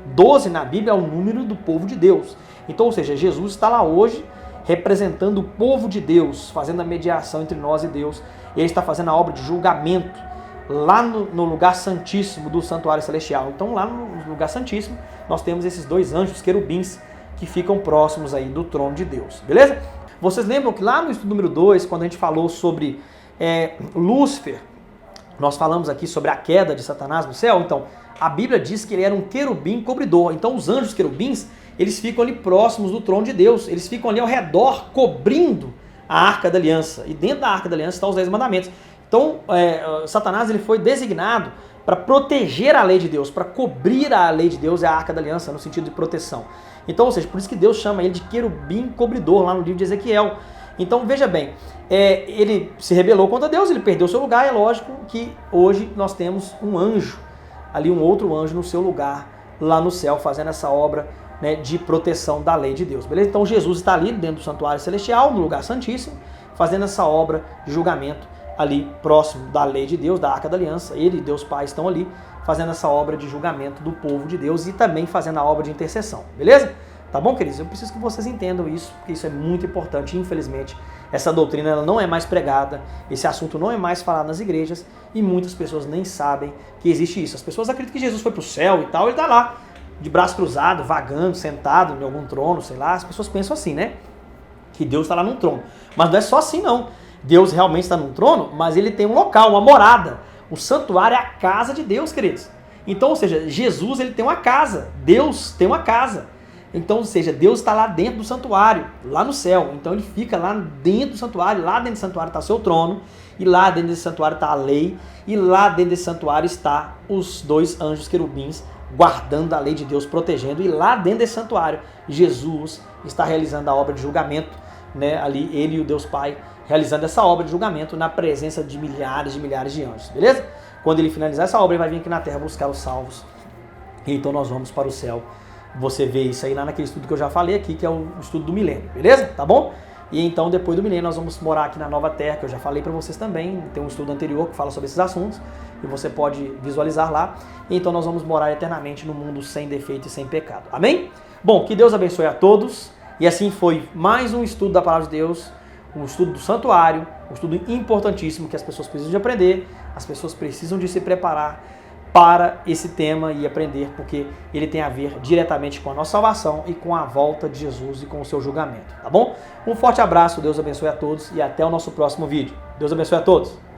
12 na Bíblia é o número do povo de Deus. Então, ou seja, Jesus está lá hoje representando o povo de Deus, fazendo a mediação entre nós e Deus. E ele está fazendo a obra de julgamento lá no lugar santíssimo do santuário celestial. Então, lá no lugar santíssimo, nós temos esses 2 anjos querubins que ficam próximos aí do trono de Deus, beleza? Vocês lembram que lá no estudo número 2, quando a gente falou sobre Lúcifer, nós falamos aqui sobre a queda de Satanás no céu? Então, a Bíblia diz que ele era um querubim cobridor. Então, os anjos querubins, eles ficam ali próximos do trono de Deus. Eles ficam ali ao redor, cobrindo a Arca da Aliança. E dentro da Arca da Aliança estão os 10 mandamentos. Então, Satanás ele foi designado para proteger a lei de Deus, para cobrir a lei de Deus, é a Arca da Aliança, no sentido de proteção. Então, ou seja, por isso que Deus chama ele de querubim cobridor, lá no livro de Ezequiel. Então, veja bem, ele se rebelou contra Deus, ele perdeu seu lugar, é lógico que hoje nós temos um anjo, ali um outro anjo no seu lugar, lá no céu, fazendo essa obra, né, de proteção da lei de Deus, beleza? Então, Jesus está ali dentro do santuário celestial, no lugar santíssimo, fazendo essa obra de julgamento ali próximo da lei de Deus, da Arca da Aliança. Ele e Deus Pai estão ali fazendo essa obra de julgamento do povo de Deus e também fazendo a obra de intercessão, beleza? Tá bom, queridos? Eu preciso que vocês entendam isso, porque isso é muito importante. Infelizmente, essa doutrina ela não é mais pregada, esse assunto não é mais falado nas igrejas e muitas pessoas nem sabem que existe isso. As pessoas acreditam que Jesus foi para o céu e tal, ele está lá, de braço cruzado, vagando, sentado em algum trono, sei lá. As pessoas pensam assim, né? Que Deus está lá num trono. Mas não é só assim, não. Deus realmente está num trono, mas ele tem um local, uma morada. O santuário é a casa de Deus, queridos. Então, ou seja, Jesus ele tem uma casa, Deus tem uma casa. Então, ou seja, Deus está lá dentro do santuário, lá no céu. Então ele fica lá dentro do santuário, lá dentro do santuário está seu trono, e lá dentro desse santuário está a lei, e lá dentro desse santuário está os 2 anjos querubins guardando a lei de Deus, protegendo, e lá dentro desse santuário, Jesus está realizando a obra de julgamento, né? Ali ele e o Deus Pai realizando essa obra de julgamento na presença de milhares de anjos, beleza? Quando ele finalizar essa obra, ele vai vir aqui na terra buscar os salvos, e então nós vamos para o céu. Você vê isso aí lá naquele estudo que eu já falei aqui, que é o estudo do milênio, beleza? Tá bom? E então, depois do milênio, nós vamos morar aqui na nova terra, que eu já falei para vocês também. Tem um estudo anterior que fala sobre esses assuntos, e você pode visualizar lá. E então, nós vamos morar eternamente no mundo sem defeito e sem pecado. Amém? Bom, que Deus abençoe a todos. E assim foi mais um estudo da Palavra de Deus, um estudo do santuário, um estudo importantíssimo que as pessoas precisam de aprender, as pessoas precisam de se preparar para esse tema e aprender, porque ele tem a ver diretamente com a nossa salvação e com a volta de Jesus e com o seu julgamento, tá bom? Um forte abraço, Deus abençoe a todos e até o nosso próximo vídeo. Deus abençoe a todos!